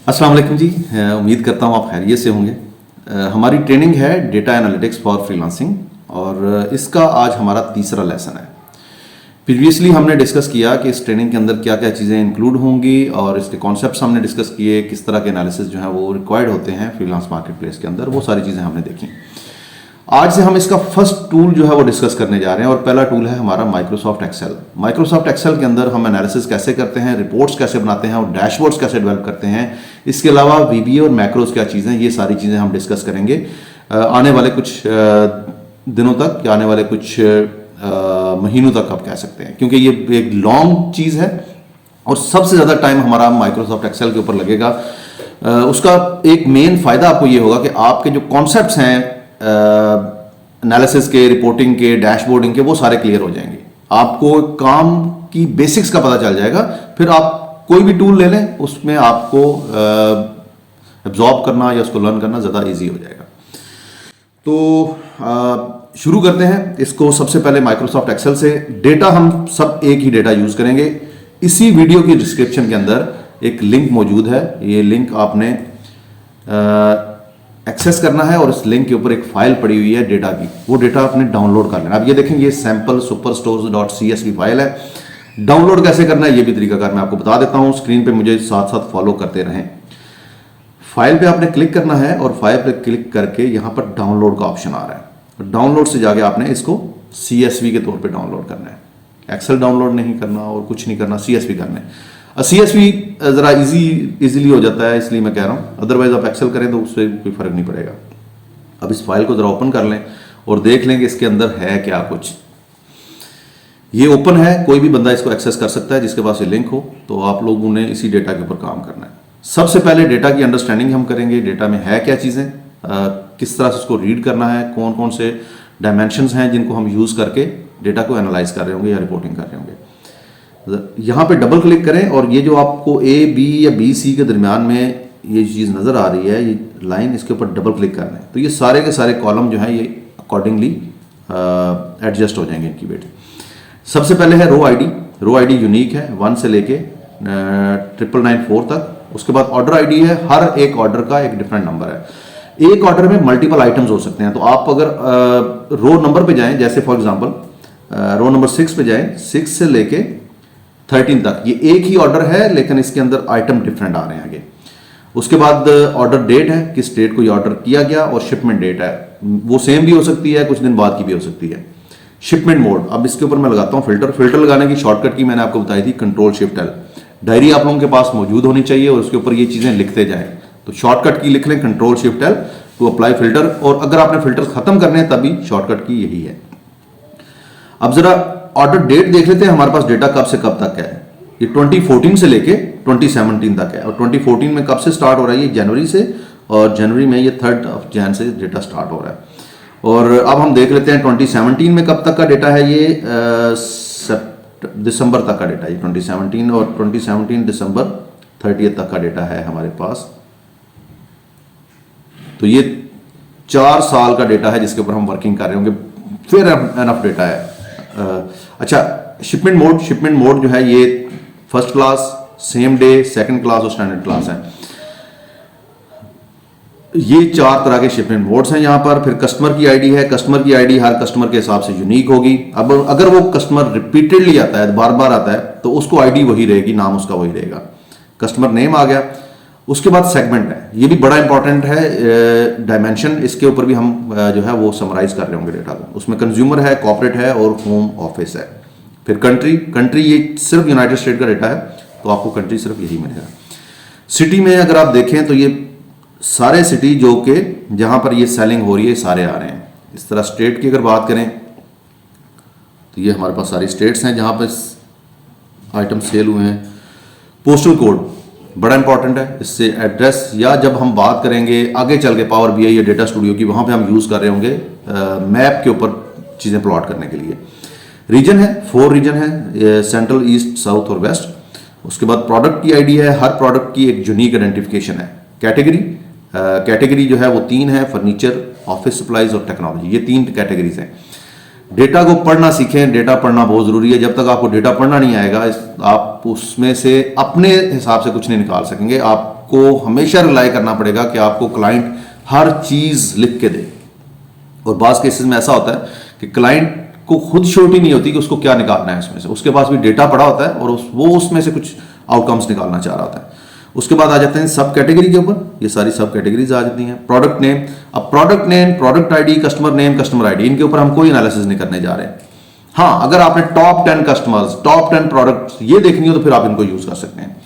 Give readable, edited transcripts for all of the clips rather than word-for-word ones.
अस्सलाम वालेकुम जी। उम्मीद करता हूँ आप खैरियत से होंगे। हमारी ट्रेनिंग है डेटा एनालिटिक्स फॉर फ्रीलांसिंग और इसका आज हमारा तीसरा लेसन है। प्रीवियसली हमने डिस्कस किया कि इस ट्रेनिंग के अंदर क्या क्या चीज़ें इंक्लूड होंगी और इसके कॉन्सेप्ट्स हमने डिस्कस किए, किस तरह के एनालिसिस जो है वो रिक्वायर्ड होते हैं फ्रीलांस मार्केट प्लेस के अंदर, वो सारी चीज़ें हमने देखी। आज से हम इसका फर्स्ट टूल जो है वो डिस्कस करने जा रहे हैं और पहला टूल है हमारा माइक्रोसॉफ्ट एक्सेल। माइक्रोसॉफ्ट एक्सेल के अंदर हम एनालिसिस कैसे करते हैं, रिपोर्ट्स कैसे बनाते हैं और डैशबोर्ड्स कैसे डेवलप करते हैं। इसके अलावा वीबीए और मैक्रोज क्या चीज़ें, ये सारी चीज़ें हम डिस्कस करेंगे आने वाले कुछ दिनों तक या आने वाले कुछ महीनों तक आप कह सकते हैं, क्योंकि ये एक लॉन्ग चीज़ है और सबसे ज़्यादा टाइम हमारा माइक्रोसॉफ्ट एक्सेल के ऊपर लगेगा। उसका एक मेन फ़ायदा आपको ये होगा कि आपके जो कॉन्सेप्ट्स हैं एनालिसिस के, रिपोर्टिंग के, डैशबोर्डिंग के, वो सारे क्लियर हो जाएंगे। आपको काम की बेसिक्स का पता चल जाएगा। फिर आप कोई भी टूल ले लें, उसमें आपको एब्जॉर्ब करना या उसको लर्न करना ज़्यादा इजी हो जाएगा। तो शुरू करते हैं इसको। सबसे पहले माइक्रोसॉफ्ट एक्सेल से डेटा हम सब एक ही डेटा यूज़ करेंगे। इसी वीडियो की डिस्क्रिप्शन के अंदर एक लिंक मौजूद है। ये लिंक आपने एक्सेस करना है और इस लिंक के ऊपर एक फाइल पड़ी हुई है डेटा की, वो डेटा आपने डाउनलोड कर लेना। अब ये देखें, ये सैम्पल superstores.csv फाइल है। डाउनलोड कैसे करना है ये भी तरीकाकार मैं आपको बता देता हूँ। स्क्रीन पे मुझे साथ साथ फॉलो करते रहें। फाइल पे आपने क्लिक करना है और फाइल पे क्लिक करके यहाँ पर डाउनलोड का ऑप्शन आ रहा है। डाउनलोड से जाके आपने इसको CSV के तौर पे डाउनलोड करना है। एक्सेल डाउनलोड नहीं करना और कुछ नहीं करना, CSV करना है। CSV ज़रा इजीली हो जाता है, इसलिए मैं कह रहा हूँ। अदरवाइज आप एक्सेल करें तो उससे कोई फ़र्क नहीं पड़ेगा। अब इस फाइल को ज़रा ओपन कर लें और देख लें कि इसके अंदर है क्या कुछ। ये ओपन है, कोई भी बंदा इसको एक्सेस कर सकता है जिसके पास ये लिंक हो। तो आप लोगों ने इसी डेटा के ऊपर काम करना है। सबसे पहले डेटा की अंडरस्टैंडिंग हम करेंगे। डेटा में है क्या चीज़ें, किस तरह से उसको रीड करना है, कौन कौन से डायमेंशंस हैं जिनको हम यूज़ करके डेटा को एनालाइज कर रहे होंगे या रिपोर्टिंग कर रहे होंगे। यहाँ पे डबल क्लिक करें और ये जो आपको A, B या B, C के दरमियान में ये चीज़ नज़र आ रही है, ये लाइन, इसके ऊपर डबल क्लिक करना है तो ये सारे के सारे कॉलम जो हैं ये अकॉर्डिंगली एडजस्ट हो जाएंगे इनकी वेट। सबसे पहले है रो आईडी। रो आईडी यूनिक है 1 से लेके 9994 तक। उसके बाद ऑर्डर आईडी है, हर एक ऑर्डर का एक डिफरेंट नंबर है। एक ऑर्डर में मल्टीपल आइटम्स हो सकते हैं। तो आप अगर रो नंबर पे जाएं, जैसे फॉर एग्जांपल रो नंबर 6 पे जाएं, 6 से लेके 13 तक ये एक ही ऑर्डर है लेकिन इसके अंदर आइटम डिफरेंट आ रहे हैं आगे। उसके बाद ऑर्डर डेट है, किस डेट को ये ऑर्डर किया गया, और शिपमेंट डेट है, वो सेम भी हो सकती है, कुछ दिन बाद की भी हो सकती है। शिपमेंट मोड, अब इसके ऊपर मैं लगाता हूँ फिल्टर लगाने की शॉर्टकट की मैंने आपको बताई थी, Ctrl+Shift+L। डायरी आप लोगों के पास मौजूद होनी चाहिए और उसके ऊपर ये चीज़ें लिखते जाएं। तो शॉर्टकट की लिख लें Ctrl+Shift+L टू अप्लाई फिल्टर, और अगर आपने फिल्टर खत्म करने हैं तभी शॉर्टकट की यही है। अब जरा ऑर्डर डेट देख लेते हैं, हमारे पास डेटा कब से कब तक है। ये 2014 से लेके 2017 तक है और 2014 में कब से स्टार्ट हो रहा है, ये जनवरी से, और जनवरी में ये 3 जनवरी से डेटा स्टार्ट हो रहा है। और अब हम देख लेते हैं 2017 में कब तक का डेटा है। ये दिसंबर तक का डेटा है 2017, और 2017 दिसंबर 30 तक का डेटा है हमारे पास। तो ये 4 साल का डेटा है जिसके ऊपर हम वर्किंग कर रहे होंगे। फिर एनफ डेटा है। अच्छा, शिपमेंट मोड जो है ये first class, same day, second class और स्टैंडर्ड क्लास है। ये 4 तरह के शिपमेंट मोड्स हैं यहाँ पर। फिर कस्टमर की आईडी है। कस्टमर की आईडी हर कस्टमर के हिसाब से यूनिक होगी। अब अगर वो कस्टमर रिपीटेडली आता है, बार बार आता है, तो उसको आईडी वही रहेगी, नाम उसका वही रहेगा। कस्टमर नेम आ गया। उसके बाद सेगमेंट है, ये भी बड़ा इंपॉर्टेंट है। डायमेंशन, इसके ऊपर भी हम जो है वो समराइज कर रहे होंगे डेटा को। उसमें कंज्यूमर है, कॉर्पोरेट है और होम ऑफिस है। फिर कंट्री ये सिर्फ यूनाइटेड स्टेट का डेटा है तो आपको कंट्री सिर्फ यही मिलेगा। सिटी में अगर आप देखें तो ये सारे सिटी जो कि जहां पर ये सेलिंग हो रही है सारे आ रहे हैं। इस तरह स्टेट की अगर बात करें तो ये हमारे पास सारी स्टेट्स हैं जहां पर आइटम सेल हुए हैं। पोस्टल कोड बड़ा इंपॉर्टेंट है, इससे एड्रेस, या जब हम बात करेंगे आगे चल के पावर BI या डेटा स्टूडियो की, वहां पे हम यूज़ कर रहे होंगे मैप के ऊपर चीज़ें प्लॉट करने के लिए। रीजन है, 4 रीजन है, सेंट्रल, ईस्ट, साउथ और वेस्ट। उसके बाद प्रोडक्ट की आईडी है, हर प्रोडक्ट की एक यूनिक आइडेंटिफिकेशन है। कैटेगरी जो है वो 3 है, फर्नीचर, ऑफिस सप्लाईज और टेक्नोलॉजी, ये 3 कैटेगरीज हैं। डेटा को पढ़ना सीखें। डेटा पढ़ना बहुत ज़रूरी है। जब तक आपको डेटा पढ़ना नहीं आएगा, आप उसमें से अपने हिसाब से कुछ नहीं निकाल सकेंगे। आप आपको हमेशा रिलाई करना पड़ेगा कि आपको क्लाइंट हर चीज लिख के दे। और बास केसेस में ऐसा होता है कि क्लाइंट को खुद श्योरिटी नहीं होती कि उसको क्या निकालना है उसमें से, उसके पास भी डेटा पड़ा होता है और वो उसमें से कुछ आउटकम्स निकालना चाह रहा होता है। उसके बाद आ जाते हैं सब कैटेगरी के ऊपर, ये सारी सब कैटेगरीज आ जाती हैं। प्रोडक्ट नेम, अब product name, product ID, customer name, customer ID, इनके ऊपर हम कोई एनालिसिस नहीं करने जा रहे हैं। हाँ, अगर आपने टॉप 10 कस्टमर्स, टॉप 10 प्रोडक्ट्स ये देखनी हो तो फिर आप इनको यूज कर सकते हैं।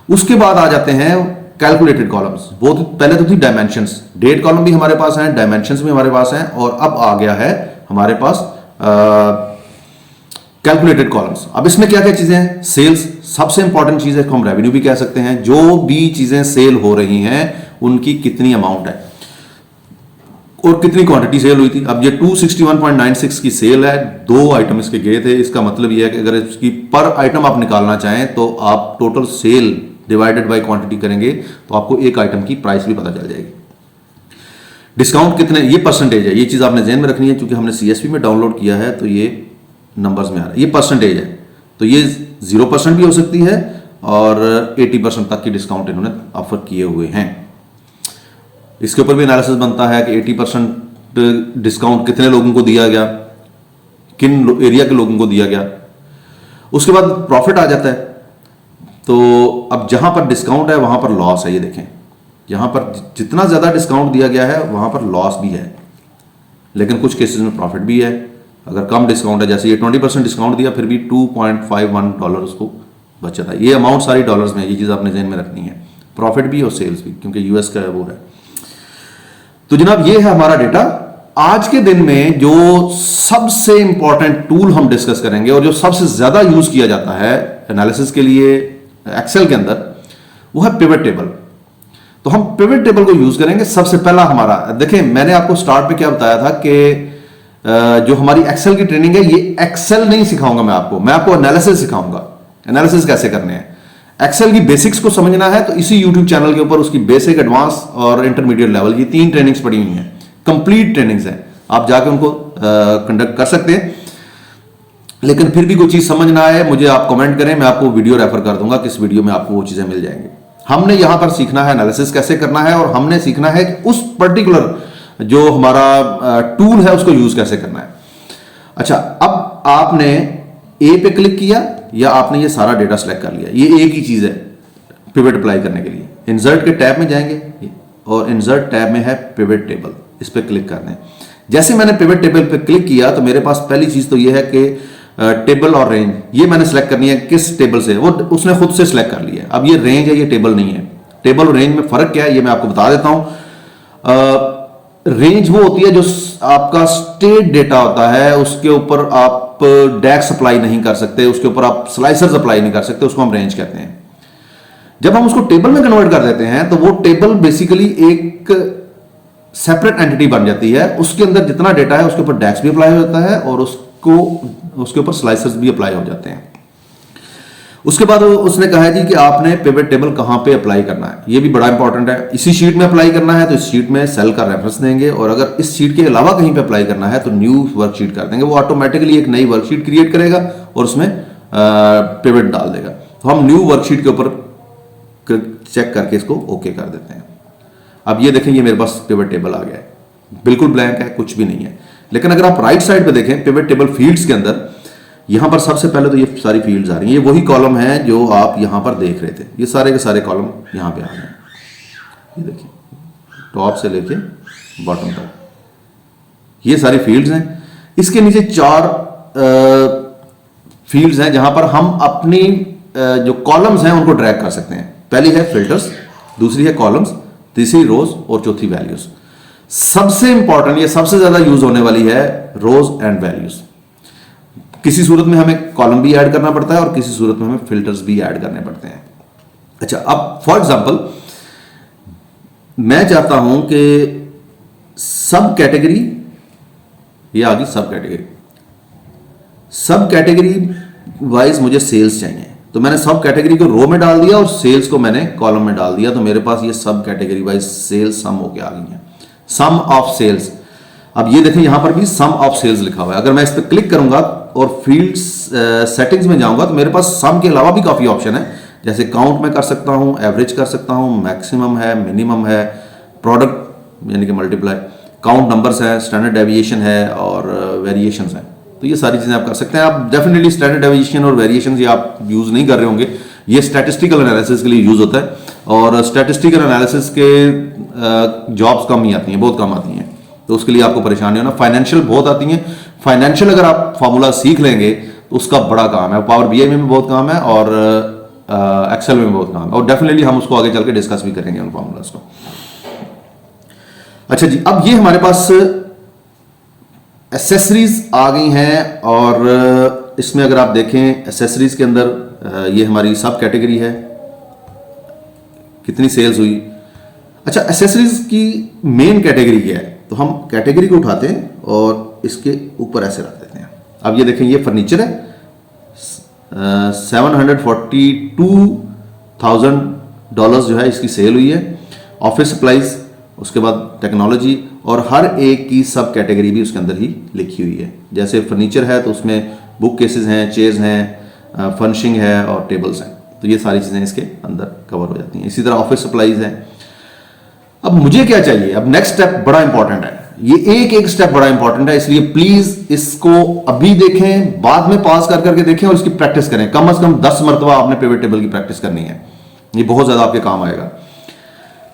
उसके बाद आ जाते हैं कैलकुलेटेड कॉलम्स। वो तो पहले तो थी डायमेंशंस, डेट कॉलम भी हमारे पास है, डायमेंशंस भी हमारे पास हैं, और अब आ गया है हमारे पास कैलकुलेटेड कॉलम्स। अब इसमें क्या क्या चीजें हैं? सेल्स सबसे इंपॉर्टेंट चीज है, हम रेवेन्यू भी कह सकते हैं। जो भी चीजें सेल हो रही हैं उनकी कितनी अमाउंट है और कितनी क्वांटिटी सेल हुई थी। अब ये 261.96 की सेल है, 2 आइटम इसके गए थे। इसका मतलब ये है कि अगर इसकी पर आइटम आप निकालना चाहें तो आप total sale divided by quantity करेंगे तो आपको एक आइटम की प्राइस भी पता चल जाएगी। डिस्काउंट कितने, ये परसेंटेज है, ये चीज आपने ध्यान में रखनी है क्योंकि हमने सीएसपी में डाउनलोड किया है तो ये नंबर्स में आ रहा है। ये परसेंटेज है तो ये 0% भी हो सकती है और 80% तक की डिस्काउंट इन्होंने ऑफर किए हुए हैं। इसके ऊपर भी एनालिसिस बनता है कि 80% डिस्काउंट कितने लोगों को दिया गया, किन एरिया के लोगों को दिया गया। उसके बाद प्रॉफिट आ जाता है। तो अब जहां पर डिस्काउंट है वहां पर लॉस है। ये देखें, यहां पर जितना ज्यादा डिस्काउंट दिया गया है वहां पर लॉस भी है, लेकिन कुछ केसेस में प्रॉफिट भी है। अगर कम डिस्काउंट है, जैसे ये 20% डिस्काउंट दिया, फिर भी $2.51 उसको बचत है। ये अमाउंट सारी डॉलर्स में है, ये चीज आपने ध्यान में रखनी है। प्रॉफिट भी और सेल्स भी, क्योंकि यूएस का वो है। तो जनाब ये है हमारा डेटा। आज के दिन में जो सबसे इंपॉर्टेंट टूल हम डिस्कस करेंगे और जो सबसे ज्यादा यूज किया जाता है एनालिसिस के लिए एक्सेल के अंदर, वो है पिवट टेबल। तो हम पिवट टेबल को यूज करेंगे। सबसे पहला हमारा, देखें मैंने आपको स्टार्ट पे क्या बताया था कि जो हमारी एक्सेल की ट्रेनिंग है, ये एक्सेल नहीं सिखाऊंगा मैं आपको एनालिसिस सिखाऊंगा। एनालिसिस कैसे करने हैं, एक्सेल की बेसिक्स को समझना है तो इसी यूट्यूब चैनल के ऊपर उसकी बेसिक, एडवांस और इंटरमीडिएट लेवल की 3 ट्रेनिंग्स पड़ी हुई हैं। कंप्लीट ट्रेनिंग्स हैं, आप जाके उनको कंडक्ट कर सकते हैं। लेकिन फिर भी कोई चीज समझ ना आए, मुझे आप कमेंट करें, मैं आपको वीडियो रेफर कर दूंगा, किस वीडियो में आपको वो चीजें मिल जाएंगी। हमने यहां पर सीखना है एनालिसिस कैसे करना है, और हमने सीखना है कि उस पर्टिकुलर जो हमारा टूल है उसको यूज कैसे करना है। अच्छा, अब आपने ए पे क्लिक किया या आपने ये सारा डेटा सेलेक्ट कर लिया, ये एक ही चीज है पिवट अप्लाई करने के लिए। इंसर्ट के टैब में जाएंगे और इंसर्ट टैब में है पिवट टेबल, इस पे क्लिक करना है। जैसे मैंने पिवट टेबल पे क्लिक किया तो मेरे पास पहली चीज तो ये है कि टेबल और रेंज, ये मैंने सेलेक्ट करनी है किस टेबल से, वो उसने खुद से सेलेक्ट कर लिया है। अब ये रेंज है, ये टेबल नहीं है। टेबल और रेंज में फर्क क्या है ये मैं आपको बता देता हूं। रेंज वो होती है जो आपका स्टेट डेटा होता है, उसके ऊपर आप डैक्स अप्लाई नहीं कर सकते, उसके ऊपर आप स्लाइसर्स अप्लाई नहीं कर सकते, उसको हम रेंज कहते हैं। जब हम उसको टेबल में कन्वर्ट कर देते हैं तो वो टेबल बेसिकली एक सेपरेट एंटिटी बन जाती है। उसके अंदर जितना डेटा है उसके ऊपर डैक्स भी अप्लाई हो जाता है और उसके ऊपर स्लाइसर्स भी अप्लाई हो जाते हैं। उसके बाद उसने कहा है जी कि आपने पिवट टेबल कहां पे अप्लाई करना है, ये भी बड़ा इंपॉर्टेंट है। इसी शीट में अप्लाई करना है तो इस शीट में सेल का रेफरेंस देंगे, और अगर इस शीट के अलावा कहीं पे अप्लाई करना है तो न्यू वर्कशीट कर देंगे। वो ऑटोमेटिकली एक नई वर्कशीट क्रिएट करेगा और उसमें पिवट डाल देगा। तो हम न्यू वर्कशीट के ऊपर चेक करके इसको ओके कर देते हैं। अब ये देखें, ये मेरे पास पिवट टेबल आ गया है, बिल्कुल ब्लैंक है, कुछ भी नहीं है। लेकिन अगर आप राइट साइड पे देखें पिवट टेबल फील्ड्स के अंदर, यहां पर सबसे पहले तो ये सारी फील्ड्स आ रही हैं। ये वही कॉलम है जो आप यहां पर देख रहे थे, ये सारे के सारे कॉलम यहां पे आ गए। ये देखिए, टॉप से लेके बॉटम तक ये सारी फील्ड्स हैं। इसके नीचे 4 फील्ड्स हैं जहां पर हम अपनी जो कॉलम्स हैं उनको ड्रैग कर सकते हैं। पहली है फिल्टर्स, दूसरी है कॉलम्स, तीसरी रोज और चौथी वैल्यूज। सबसे इंपॉर्टेंट, ये सबसे ज्यादा यूज होने वाली है रोज एंड वैल्यूज। किसी सूरत में हमें कॉलम भी ऐड करना पड़ता है और किसी सूरत में हमें फिल्टर्स भी ऐड करने पड़ते हैं। अच्छा, अब फॉर एग्जांपल मैं चाहता हूं कि सब कैटेगरी, ये आ गई सब कैटेगरी, सब कैटेगरी वाइज मुझे सेल्स चाहिए, तो मैंने सब कैटेगरी को रो में डाल दिया और सेल्स को मैंने कॉलम में डाल दिया, तो मेरे पास ये सब कैटेगरी वाइज सेल्स सम होके आ गई है, सम ऑफ सेल्स। अब ये देखें, यहां पर भी सम ऑफ सेल्स लिखा हुआ है। अगर मैं इस पर क्लिक करूंगा और फील्ड सेटिंग्स में जाऊंगा तो मेरे पास सम के अलावा भी काफी ऑप्शन है, जैसे काउंट में कर सकता हूँ, एवरेज कर सकता हूँ, मैक्सिमम है, मिनिमम है, प्रोडक्ट यानी कि मल्टीप्लाई, काउंट नंबर्स है, स्टैंडर्ड डेविएशन है और वेरिएशंस हैं। तो ये सारी चीज़ें आप कर सकते हैं। आप डेफिनेटली स्टैंडर्ड डेविएशन और वेरिएशन ये आप यूज़ नहीं कर रहे होंगे, ये स्टैटिस्टिकल एनालिसिस के लिए यूज़ होता है और स्टैटिस्टिकल एनालिसिस के जॉब्स कम ही आती हैं, बहुत कम आती हैं, तो उसके लिए आपको परेशानी होना। फाइनेंशियल बहुत आती हैं। फाइनेंशियल अगर आप फार्मूला सीख लेंगे तो उसका बड़ा काम है, पावर बीआई में बहुत काम है और एक्सेल में बहुत काम है और डेफिनेटली हम उसको आगे चल के डिस्कस भी करेंगे उन फार्मूलाज को। अच्छा जी, अब ये हमारे पास एसेसरीज आ गई हैं और इसमें अगर आप देखें एसेसरीज के अंदर ये हमारी सब कैटेगरी है, कितनी सेल्स हुई। अच्छा, एसेसरीज की मेन कैटेगरी क्या है, तो हम कैटेगरी को उठाते हैं और इसके ऊपर ऐसे रख देते हैं। अब ये देखें, ये फर्नीचर है, $742,000 जो है इसकी सेल हुई है। ऑफिस सप्लाईज, उसके बाद टेक्नोलॉजी और हर एक की सब कैटेगरी भी उसके अंदर ही लिखी हुई है। जैसे फर्नीचर है तो उसमें बुक केसेस हैं, चेयर्स हैं, फर्निशिंग है और टेबल्स हैं, तो ये सारी चीज़ें इसके अंदर कवर हो जाती हैं। इसी तरह ऑफिस सप्लाईज है। अब मुझे क्या चाहिए, अब नेक्स्ट स्टेप बड़ा इंपॉर्टेंट है, ये एक एक स्टेप बड़ा इंपॉर्टेंट है, इसलिए प्लीज इसको अभी देखें, बाद में पास कर करके देखें और इसकी प्रैक्टिस करें। कम से कम 10 मरतबा आपने पिवट टेबल की प्रैक्टिस करनी है, ये बहुत ज्यादा आपके काम आएगा।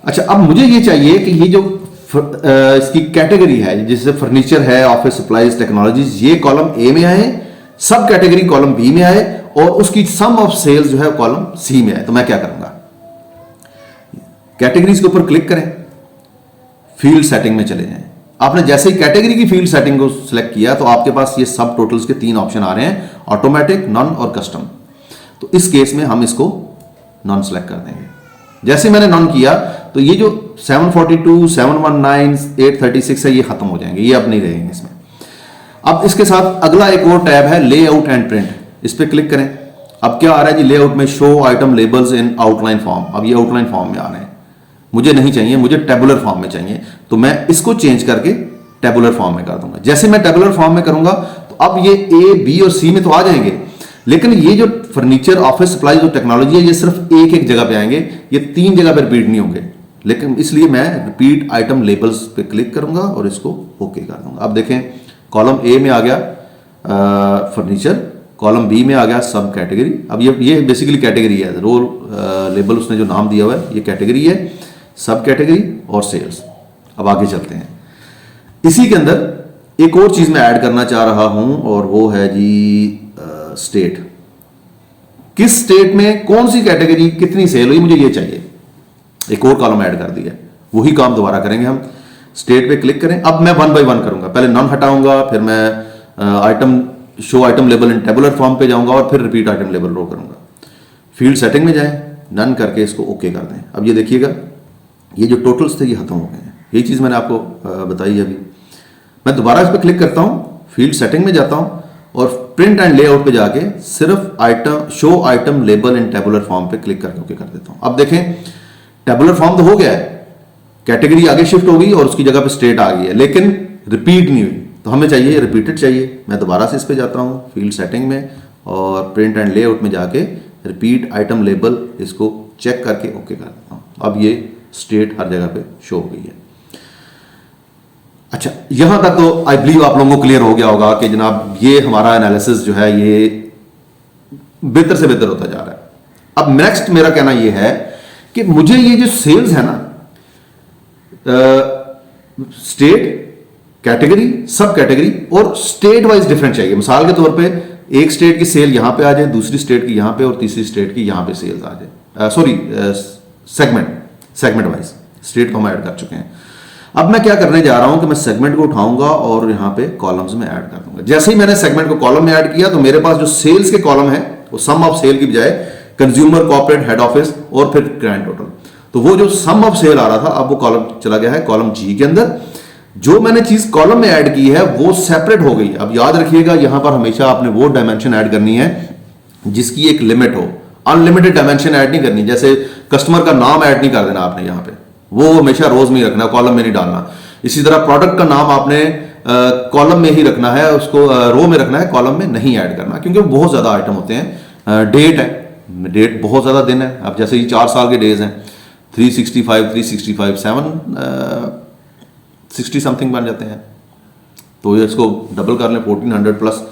अच्छा, अब मुझे ये चाहिए कि ये जो इसकी कैटेगरी है, जैसे फर्नीचर है, ऑफिस सप्लाईज, टेक्नोलॉजीज, ये कॉलम ए में आए, सब कैटेगरी कॉलम बी में आए और उसकी सम ऑफ सेल्स जो है कॉलम सी में आए। तो मैं क्या करूंगा, कैटेगरीज के ऊपर क्लिक करें, फील्ड सेटिंग में चले जाएं। आपने जैसे ही कैटेगरी की फील्ड सेटिंग को सिलेक्ट किया तो आपके पास ये सब टोटल्स के 3 ऑप्शन आ रहे हैं, ऑटोमेटिक, नॉन और कस्टम। तो इस केस में हम इसको नॉन सेलेक्ट कर देंगे। जैसे मैंने नॉन किया तो ये जो 742, 719, 836 है ये खत्म हो जाएंगे, ये अब नहीं रहेंगे इसमें। अब इसके साथ अगला एक और टैब है लेआउट एंड प्रिंट, इस पर क्लिक करें। अब क्या आ रहा है जी, लेआउट में शो आइटम लेबल्स इन आउटलाइन फॉर्म। अब ये आउटलाइन फॉर्म में आ रहे हैं, मुझे नहीं चाहिए, मुझे टेबुलर फॉर्म में चाहिए, तो मैं इसको चेंज करके टेबुलर फॉर्म में कर दूंगा। जैसे मैं टेबुलर फॉर्म में करूंगा तो अब ये ए, बी और सी में तो आ जाएंगे, लेकिन ये जो फर्नीचर, ऑफिस सप्लाईज और टेक्नोलॉजी है ये सिर्फ एक एक जगह पे आएंगे, ये 3 जगह पे रिपीट नहीं होंगे। लेकिन इसलिए मैं रिपीट आइटम लेबल्स पे क्लिक करूंगा और इसको ओके कर दूंगा। अब देखें, कॉलम ए में आ गया फर्नीचर, कॉलम बी में आ गया सब कैटेगरी। अब ये बेसिकली कैटेगरी है, रोल लेबल उसने जो नाम दिया हुआ है ये कैटेगरी है, सब कैटेगरी और सेल्स। अब आगे चलते हैं। इसी के अंदर एक और चीज मैं ऐड करना चाह रहा हूं और वो है जी स्टेट। किस स्टेट में कौन सी कैटेगरी कितनी सेल हुई, मुझे ये चाहिए। एक और कॉलम ऐड कर दिया, वही काम दोबारा करेंगे हम। स्टेट पे क्लिक करें। अब मैं 1 बाय 1 करूंगा, पहले नॉन हटाऊंगा, फिर मैं आइटम शो आइटम लेबल इन टेबुलर फॉर्म पे जाऊंगा और फिर रिपीट आइटम लेबल रो करूंगा। फील्ड सेटिंग में जाएं, नन करके इसको ओके कर दें। अब ये देखिएगा, ये जो टोटल्स थे ये खत्म हो गए हैं। यही चीज़ मैंने आपको बताई अभी। मैं दोबारा इस पर क्लिक करता हूँ, फील्ड सेटिंग में जाता हूँ और प्रिंट एंड लेआउट पे जाके सिर्फ आइटम शो आइटम लेबल इन टेबुलर फॉर्म पे क्लिक करके ओके कर देता हूँ। अब देखें, टेबुलर फॉर्म तो हो गया है, कैटेगरी आगे शिफ्ट हो गई और उसकी जगह पे स्टेट आ गई है, लेकिन रिपीट नहीं हुई। तो हमें चाहिए रिपीटेड चाहिए। मैं दोबारा से इस पे जाता हूँ फील्ड सेटिंग में और प्रिंट एंड लेआउट में जाके रिपीट आइटम लेबल इसको चेक करके ओके कर देता हूँ। अब ये स्टेट हर जगह पे शो हो गई है। अच्छा, यहां तक तो आई बिलीव आप लोगों को क्लियर हो गया होगा कि जनाब ये हमारा एनालिसिस जो है ये बेहतर से बेहतर होता जा रहा है। अब नेक्स्ट मेरा कहना ये है कि मुझे ये जो सेल्स है ना, स्टेट, कैटेगरी, सब कैटेगरी और स्टेट वाइज डिफरेंट चाहिए। मिसाल के तौर पे एक स्टेट की सेल यहां पे आ जाए, दूसरी स्टेट की यहां पे और तीसरी स्टेट की यहां पे सेल्स आ जाए। सॉरी, सेगमेंट वाइज स्टेट को हम ऐड कर चुके हैं। अब मैं क्या करने जा रहा हूं कि मैं सेगमेंट को उठाऊंगा और यहां पे कॉलम्स में ऐड कर दूंगा। जैसे ही मैंने सेगमेंट को कॉलम में ऐड किया तो मेरे पास जो सेल्स के कॉलम है वो सम ऑफ सेल की बजाय कंज्यूमर, कॉर्पोरेट, हेड ऑफिस और फिर ग्रैंड टोटल, तो वो जो सम ऑफ सेल आ रहा था अब वो कॉलम चला गया है कॉलम जी के अंदर। जो मैंने चीज कॉलम में ऐड की है वो सेपरेट हो गई। अब याद रखिएगा, यहां पर हमेशा आपने वो डायमेंशन ऐड करनी है जिसकी एक लिमिट हो। अनलिमिटेड डायमेंशन ऐड नहीं करनी, जैसे कस्टमर का नाम ऐड नहीं कर देना आपने यहां पे, वो हमेशा रोज में ही रखना, कॉलम में नहीं डालना। इसी तरह प्रोडक्ट का नाम आपने कॉलम में ही रखना है, उसको रो में रखना है, कॉलम में नहीं ऐड करना, क्योंकि बहुत ज्यादा आइटम होते हैं। डेट है, डेट बहुत ज़्यादा दिन है। अब जैसे ये 4 साल के डेज हैं, 365 365 760 समथिंग बन जाते हैं। तो ये इसको डबल कर लें 1400 प्लस,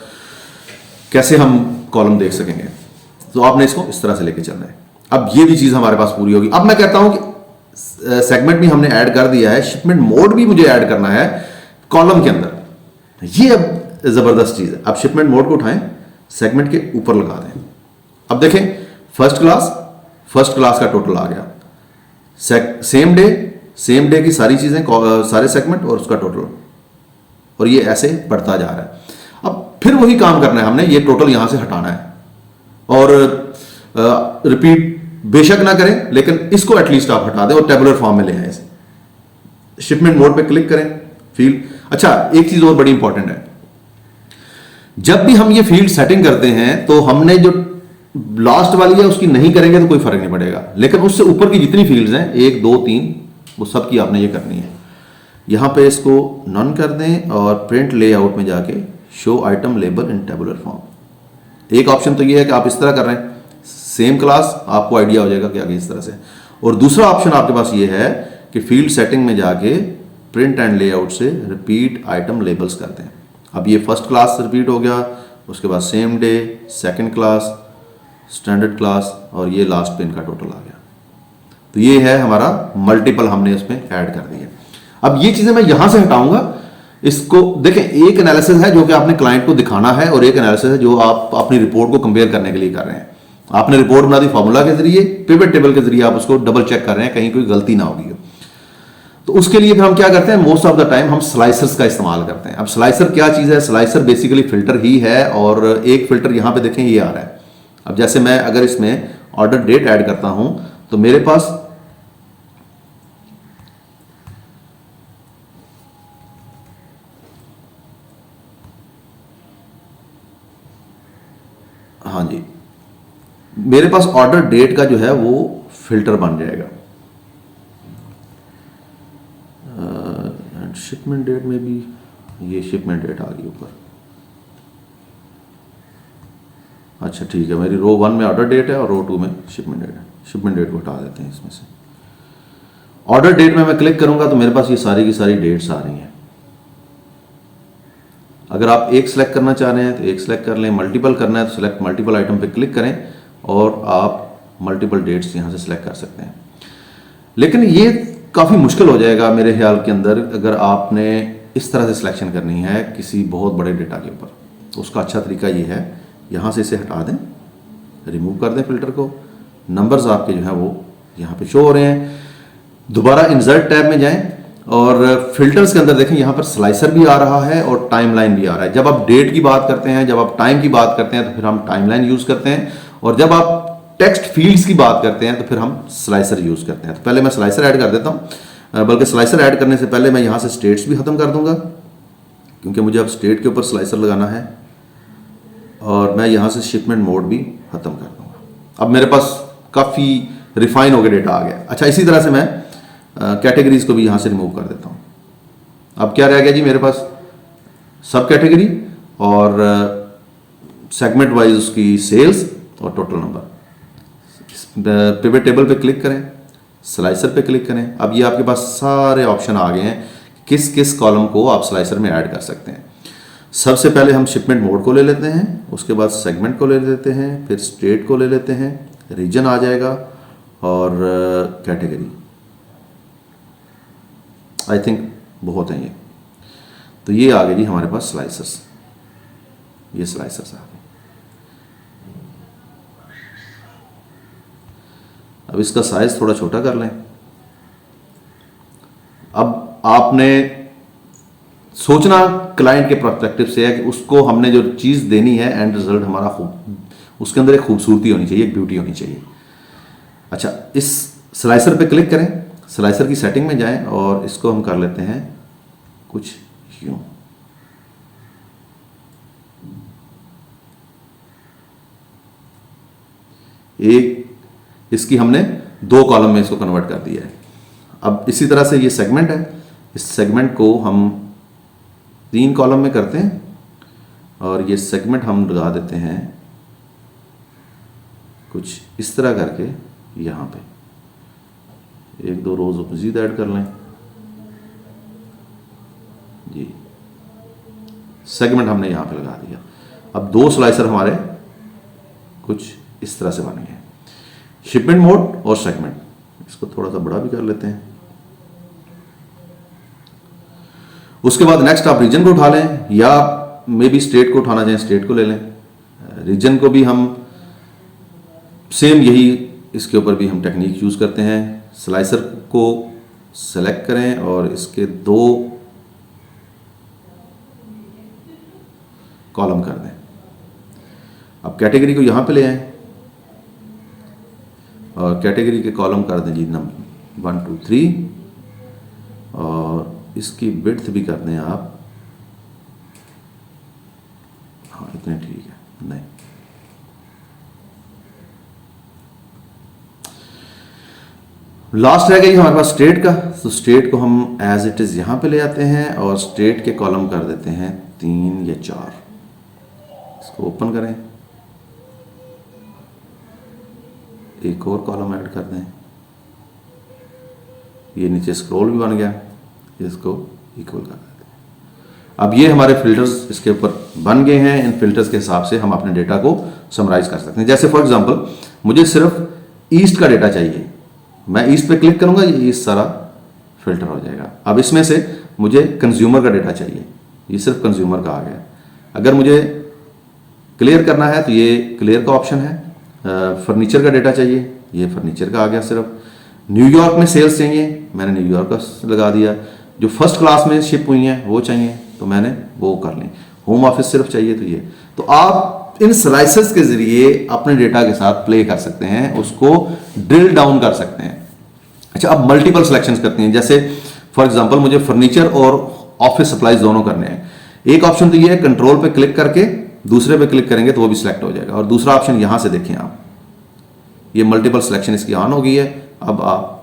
कैसे हम कॉलम देख सकेंगे। तो आपने इसको इस तरह से लेके चलना है। अब ये भी चीज़ हमारे पास पूरी होगी। अब मैं कहता हूं कि सेगमेंट भी हमने ऐड कर दिया है, शिपमेंट मोड भी मुझे ऐड करना है कॉलम के अंदर। ये अब ज़बरदस्त चीज़ है। अब शिपमेंट मोड को उठाएं, सेगमेंट के ऊपर लगा दें। अब देखें फर्स्ट क्लास का टोटल आ गया, सेम डे की सारी चीज़ें, सारे सेगमेंट और उसका टोटल, और ये ऐसे बढ़ता जा रहा है। अब फिर वही काम करना है हमने, ये टोटल यहां से हटाना है और रिपीट बेशक ना करें, लेकिन इसको एटलीस्ट आप हटा दें और टेबुलर फॉर्म में ले आए इसे। शिपमेंट मोड पे क्लिक करें, फील्ड। अच्छा, एक चीज और बड़ी इंपॉर्टेंट है, जब भी हम ये फील्ड सेटिंग करते हैं तो हमने जो लास्ट वाली है उसकी नहीं करेंगे तो कोई फर्क नहीं पड़ेगा, लेकिन उससे ऊपर की जितनी फील्ड्स हैं 1 2 3 वो सब की आपने ये करनी है। यहां पे इसको नॉन कर दें और प्रिंट लेआउट में जाके शो आइटम लेबल इन टेबुलर फॉर्म। एक ऑप्शन तो ये है कि आप इस तरह कर रहे हैं, सेम क्लास, आपको आइडिया हो जाएगा कि आगे इस तरह से। और दूसरा ऑप्शन आपके पास ये है कि फील्ड सेटिंग में जाके प्रिंट एंड लेआउट से रिपीट आइटम लेबल्स करते हैं। अब ये फर्स्ट क्लास रिपीट हो गया, उसके बाद same day, second class, standard class, और ये लास्ट पे इनका टोटल आ गया। तो ये है हमारा मल्टीपल, हमने इसमें ऐड कर दिया। अब ये चीजें मैं यहां से हटाऊंगा। इसको देखें, एक एनालिसिस है जो कि आपने क्लाइंट को दिखाना है और एक एनालिसिस है जो आप अपनी रिपोर्ट को कंपेयर करने के लिए कर रहे हैं। आपने रिपोर्ट बना दी फॉर्मूला के जरिए, पिवट टेबल के जरिए आप उसको डबल चेक कर रहे हैं कहीं कोई गलती ना होगी। तो उसके लिए फिर हम क्या करते हैं, मोस्ट ऑफ द टाइम हम स्लाइसर्स का इस्तेमाल करते हैं। अब स्लाइसर क्या चीज़ है, स्लाइसर बेसिकली फिल्टर ही है, और एक फिल्टर यहां पे देखें ये आ रहा है। अब जैसे मैं अगर इसमें ऑर्डर डेट ऐड करता हूं तो मेरे पास हाँ जी, मेरे पास ऑर्डर डेट का जो है वो फिल्टर बन जाएगा। शिपमेंट डेट में भी ये शिपमेंट डेट आ गई ऊपर। अच्छा ठीक है, मेरी रो 1 में ऑर्डर डेट है और रो 2 में शिपमेंट डेट है। शिपमेंट डेट को हटा देते हैं इसमें से। ऑर्डर डेट में मैं क्लिक करूंगा तो मेरे पास ये सारी की सारी डेट्स आ रही हैं। अगर आप एक सेलेक्ट करना चाह रहे हैं तो एक सेलेक्ट कर लें, मल्टीपल करना है तो सेलेक्ट मल्टीपल आइटम पे क्लिक करें और आप मल्टीपल डेट्स यहां से सेलेक्ट कर सकते हैं। लेकिन ये काफ़ी मुश्किल हो जाएगा मेरे ख्याल के अंदर अगर आपने इस तरह से सिलेक्शन करनी है किसी बहुत बड़े डेटा के ऊपर। तो उसका अच्छा तरीका ये है, यहाँ से इसे हटा दें, रिमूव कर दें फिल्टर को। नंबर्स आपके जो हैं वो यहाँ पे शो हो रहे हैं। दोबारा इंसर्ट टैब में जाएं और फिल्टर्स के अंदर देखें, यहाँ पर स्लाइसर भी आ रहा है और टाइमलाइन भी आ रहा है। जब आप डेट की बात करते हैं, जब आप टाइम की बात करते हैं तो फिर हम टाइमलाइन यूज़ करते हैं, और जब आप टेक्स्ट फील्ड्स की बात करते हैं तो फिर हम स्लाइसर यूज़ करते हैं। तो पहले मैं स्लाइसर ऐड कर देता हूँ, बल्कि स्लाइसर ऐड करने से पहले मैं यहाँ से स्टेट्स भी ख़त्म कर दूंगा, क्योंकि मुझे अब स्टेट के ऊपर स्लाइसर लगाना है, और मैं यहाँ से शिपमेंट मोड भी ख़त्म कर दूंगा। अब मेरे पास काफ़ी रिफाइन हो गया डेटा आ गया। अच्छा, इसी तरह से मैं कैटेगरीज को भी यहाँ से रिमूव कर देता हूँ। अब क्या रह गया जी मेरे पास, सब कैटेगरी और सेगमेंट वाइज उसकी सेल्स और टोटल नंबर। पिवट टेबल पे क्लिक करें, स्लाइसर पे क्लिक करें। अब ये आपके पास सारे ऑप्शन आ गए हैं किस किस कॉलम को आप स्लाइसर में ऐड कर सकते हैं। सबसे पहले हम शिपमेंट मोड को ले लेते हैं, उसके बाद सेगमेंट को ले लेते हैं, फिर स्टेट को ले लेते हैं, रीजन आ जाएगा और कैटेगरी। आई थिंक बहुत हैं ये। तो ये आ गए जी हमारे पास स्लाइसर्स, ये स्लाइसर्स आ गए। अब इसका साइज थोड़ा छोटा कर लें। अब आपने सोचना क्लाइंट के पर्सपेक्टिव से है कि उसको हमने जो चीज़ देनी है एंड रिजल्ट हमारा उसके अंदर एक खूबसूरती होनी चाहिए, एक ब्यूटी होनी चाहिए। अच्छा, इस स्लाइसर पे क्लिक करें, स्लाइसर की सेटिंग में जाएं और इसको हम कर लेते हैं कुछ यूं। एक इसकी हमने 2 कॉलम में इसको कन्वर्ट कर दिया है। अब इसी तरह से ये सेगमेंट है, इस सेगमेंट को हम 3 कॉलम में करते हैं और ये सेगमेंट हम लगा देते हैं कुछ इस तरह करके यहाँ पे 1-2 रोज मजीद ऐड कर लें जी। सेगमेंट हमने यहाँ पे लगा दिया। अब 2 स्लाइसर हमारे कुछ इस तरह से बन गए, शिपमेंट मोड और सेगमेंट। इसको थोड़ा सा बड़ा भी कर लेते हैं। उसके बाद नेक्स्ट आप रीजन को उठा लें, या मे बी स्टेट को उठाना चाहें स्टेट को ले लें। रीजन को भी हम सेम यही, इसके ऊपर भी हम टेक्निक यूज करते हैं। स्लाइसर को सेलेक्ट करें और इसके 2 कॉलम कर दें। अब कैटेगरी को यहां पे ले आए और कैटेगरी के कॉलम कर दें जी नंबर 1 2 3, और इसकी विड्थ भी कर दें आप, हाँ इतने ठीक है। नहीं, लास्ट रह गई हमारे पास स्टेट का, तो स्टेट को हम एज इट इज यहां पे ले आते हैं और स्टेट के कॉलम कर देते हैं 3 या 4। इसको ओपन करें, एक और कॉलम ऐड कर दें, ये नीचे स्क्रॉल भी बन गया, इसको इक्वल कर देते हैं। अब ये हमारे फिल्टर्स इसके ऊपर बन गए हैं। इन फिल्टर्स के हिसाब से हम अपने डेटा को समराइज कर सकते हैं। जैसे फॉर एग्जांपल मुझे सिर्फ ईस्ट का डेटा चाहिए, मैं ईस्ट पे क्लिक करूंगा, ये ईस्ट सारा फिल्टर हो जाएगा। अब इसमें से मुझे कंज्यूमर का डेटा चाहिए, ये सिर्फ कंज्यूमर का आ गया। अगर मुझे क्लियर करना है तो ये क्लियर का ऑप्शन है। फर्नीचर का डेटा चाहिए, ये फर्नीचर का आ गया सिर्फ। न्यूयॉर्क में सेल्स चाहिए, मैंने न्यूयॉर्क का लगा दिया। जो फर्स्ट क्लास में शिप हुई हैं वो चाहिए तो मैंने वो कर ली। होम ऑफिस सिर्फ चाहिए तो ये। तो आप इन स्लाइसेस के जरिए अपने डेटा के साथ प्ले कर सकते हैं, उसको ड्रिल डाउन कर सकते हैं। अच्छा, अब मल्टीपल सिलेक्शंस करती हैं। जैसे फॉर एग्जांपल मुझे फर्नीचर और ऑफिस सप्लाईज दोनों करने हैं। एक ऑप्शन तो ये है, कंट्रोल पे क्लिक करके दूसरे पे क्लिक करेंगे तो वो भी सिलेक्ट हो जाएगा। और दूसरा ऑप्शन यहां से देखें आप, ये मल्टीपल सिलेक्शन इसकी ऑन हो गई है। अब आप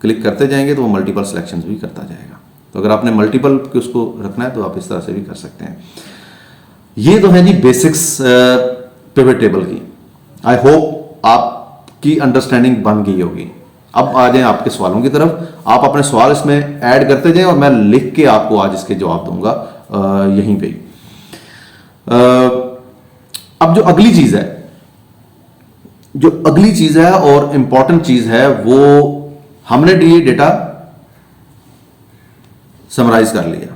क्लिक करते जाएंगे तो वो मल्टीपल सिलेक्शंस भी करता जाएगा। तो अगर आपने मल्टीपल उसको रखना है तो आप इस तरह से भी कर सकते हैं। ये तो है जी बेसिक्स पिवट टेबल की। आई होप आपकी अंडरस्टैंडिंग बन गई होगी। अब आ जाएं आपके सवालों की तरफ। आप अपने सवाल इसमें ऐड करते जाएं और मैं लिख के आपको आज इसके जवाब दूंगा यहीं पे। अब जो अगली चीज है और इंपॉर्टेंट चीज है, वो हमने ये डेटा समराइज कर लिया।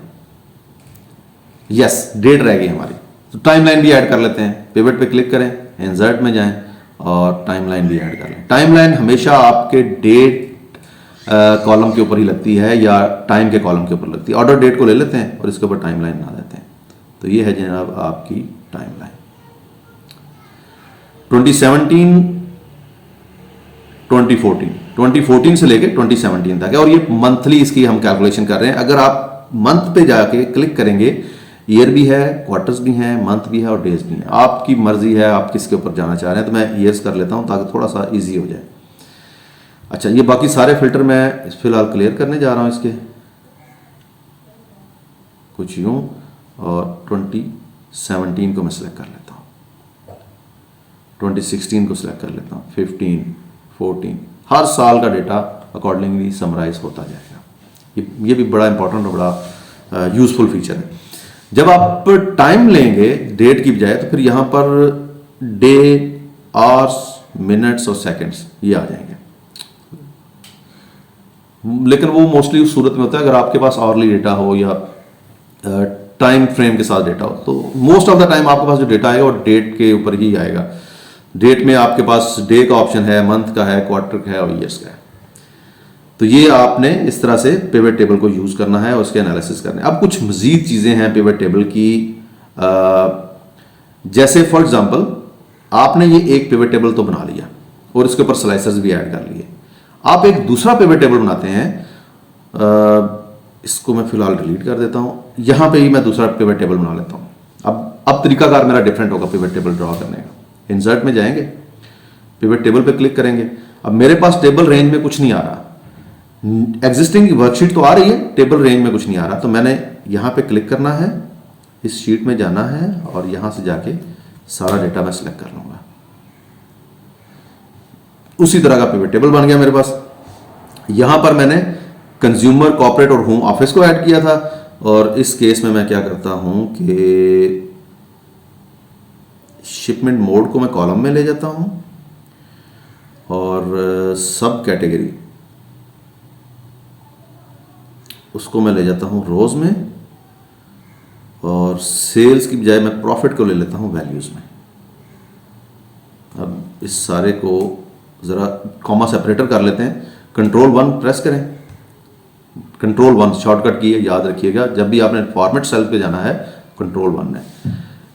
यस, डेट रह गई हमारी, तो टाइमलाइन भी ऐड कर लेते हैं। पिवट पे क्लिक करें, इंसर्ट में जाएं और टाइमलाइन भी ऐड कर लें। टाइमलाइन हमेशा आपके डेट कॉलम के ऊपर ही लगती है या टाइम के कॉलम के ऊपर लगती है। ऑर्डर डेट को ले लेते हैं और इसके ऊपर टाइमलाइन बना देते हैं। तो ये है जनाब आपकी टाइमलाइन 2014 से लेके 2017 तक है। और ये मंथली इसकी हम कैलकुलेशन कर रहे हैं। अगर आप मंथ पे जाके क्लिक करेंगे, ईयर भी है, क्वार्टर्स भी हैं, मंथ भी है और डेज भी हैं। आपकी मर्जी है आप किसके ऊपर जाना चाह रहे हैं। तो मैं ईयर्स कर लेता हूं ताकि थोड़ा सा इजी हो जाए। अच्छा, ये बाकी सारे फिल्टर मैं फिलहाल क्लियर करने जा रहा हूं इसके कुछ यूं, और 2017 को मैं सिलेक्ट कर लेता हूं, 2016 को सिलेक्ट कर लेता हूं, 15, 14, हर साल का डेटा अकॉर्डिंगली समराइज होता जाएगा। ये भी बड़ा इंपॉर्टेंट और बड़ा यूजफुल फीचर है। जब आप टाइम लेंगे डेट की बजाय तो फिर यहां पर डे, आवर्स, मिनट्स और सेकंड्स ये आ जाएंगे। लेकिन वो मोस्टली उस सूरत में होता है अगर आपके पास आवरली डेटा हो या टाइम फ्रेम के साथ डेटा हो। तो मोस्ट ऑफ द टाइम आपके पास जो डेटा आएगा वो डेट के ऊपर ही आएगा। डेट में आपके पास डे का ऑप्शन है, मंथ का है, क्वार्टर का है और ईयर्स का है। तो ये आपने इस तरह से पिवट टेबल को यूज करना है और उसके एनालिसिस करने। अब कुछ मजीद चीजें हैं पिवट टेबल की, जैसे फॉर एग्जांपल आपने ये एक पिवट टेबल तो बना लिया और इसके ऊपर स्लाइसर्स भी ऐड कर लिए। आप एक दूसरा पिवट टेबल बनाते हैं, इसको मैं फिलहाल डिलीट कर देता हूं। यहां पे ही मैं दूसरा पिवट टेबल बना लेता हूं। अब तरीकाकार मेरा डिफरेंट होगा पिवट टेबल ड्रॉ करने का। इंसर्ट में जाएंगे, पिवट टेबल पे क्लिक करेंगे। अब मेरे पास टेबल रेंज में कुछ नहीं आ रहा, एग्जिस्टिंग वर्कशीट तो आ रही है, टेबल रेंज में कुछ नहीं आ रहा। तो मैंने यहां पे क्लिक करना है, इस शीट में जाना है और यहां से जाके सारा डेटा मैं सिलेक्ट कर लूंगा। उसी तरह का पिवट टेबल बन गया मेरे पास। यहां पर मैंने कंज्यूमर, कॉर्पोरेट और होम ऑफिस को ऐड किया था, और इस केस में मैं क्या करता हूं कि शिपमेंट मोड को मैं कॉलम में ले जाता हूं, और सब कैटेगरी उसको मैं ले जाता हूं रोज में, और सेल्स की बजाय मैं प्रॉफिट को ले लेता हूं वैल्यूज में। अब इस सारे को ज़रा कॉमा सेपरेटर कर लेते हैं। कंट्रोल 1 प्रेस करें, कंट्रोल 1 शॉर्टकट की है, याद रखिएगा। जब भी आपने फॉर्मेट सेल पे जाना है कंट्रोल 1 है।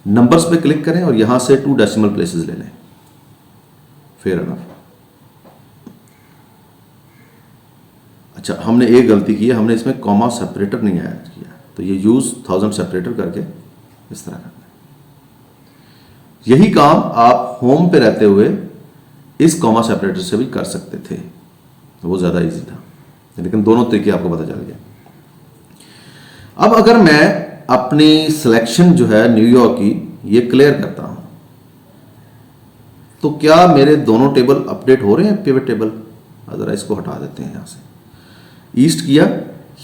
नंबर्स पे क्लिक करें और यहां से 2 डेसिमल प्लेसेस ले लें। Fair enough. अच्छा, हमने एक गलती की है, हमने इसमें कॉमा सेपरेटर नहीं ऐड किया, तो ये यूज 1000 सेपरेटर करके इस तरह करना है। यही काम आप होम पे रहते हुए इस कॉमा सेपरेटर से भी कर सकते थे, तो वो ज़्यादा इजी था, लेकिन दोनों तरीके आपको पता चल गया। अब अगर मैं अपनी सिलेक्शन जो है न्यूयॉर्क की ये क्लियर करता हूं, तो क्या मेरे दोनों टेबल अपडेट हो रहे हैं पिवट टेबल? अगर इसको हटा देते हैं यहां से, ईस्ट किया,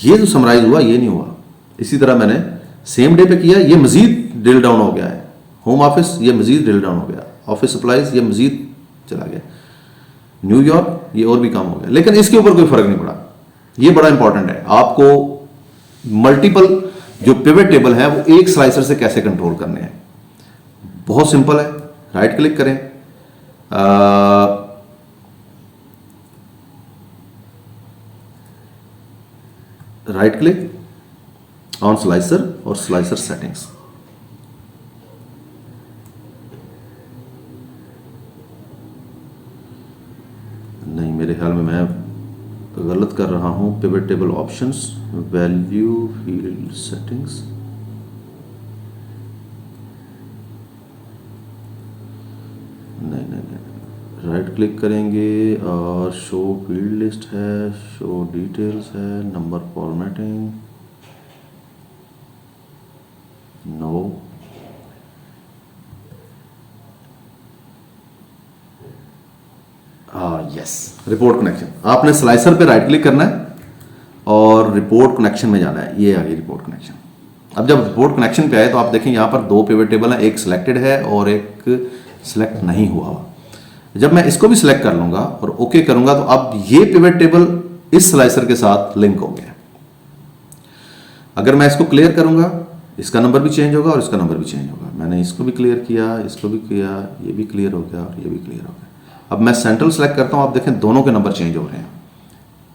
ये जो समराइज हुआ ये नहीं हुआ। इसी तरह मैंने सेम डे पे किया, ये मजीद ड्रिल डाउन हो गया है। होम ऑफिस ये मजीद ड्रिल डाउन हो गया, ऑफिस सप्लाईज ये मजीद चला गया, न्यूयॉर्क ये और भी कम हो गया, लेकिन इसके ऊपर कोई फर्क नहीं पड़ा। ये बड़ा इंपॉर्टेंट है, आपको मल्टीपल जो पिवट टेबल है वो एक स्लाइसर से कैसे कंट्रोल करने हैं। बहुत सिंपल है, राइट क्लिक करें, राइट क्लिक ऑन स्लाइसर और स्लाइसर सेटिंग्स। नहीं, मेरे ख्याल में मैं गलत कर रहा हूं। Pivot table options, value field settings, नहीं, राइट क्लिक करेंगे और शो फील्ड लिस्ट है, शो डिटेल्स है, number formatting, no, yes, report connection. आपने स्लाइसर पे राइट क्लिक करना है और रिपोर्ट कनेक्शन में जाना है। ये आ गई रिपोर्ट कनेक्शन। अब जब रिपोर्ट कनेक्शन पे आए तो आप देखें यहाँ पर 2 पिवट टेबल हैं, एक सिलेक्टेड है और एक सिलेक्ट नहीं हुआ। जब मैं इसको भी सिलेक्ट कर लूंगा और ओके करूंगा तो अब ये पिवट टेबल इस स्लाइसर के साथ लिंक हो गया। अगर मैं इसको क्लियर करूंगा, इसका नंबर भी चेंज होगा और इसका नंबर भी चेंज होगा। मैंने इसको भी क्लियर किया, इसको भी किया, ये भी क्लियर हो गया और ये भी क्लियर हो गया। अब मैं सेंट्रल सेलेक्ट करता हूं, आप देखें दोनों के नंबर चेंज हो रहे हैं।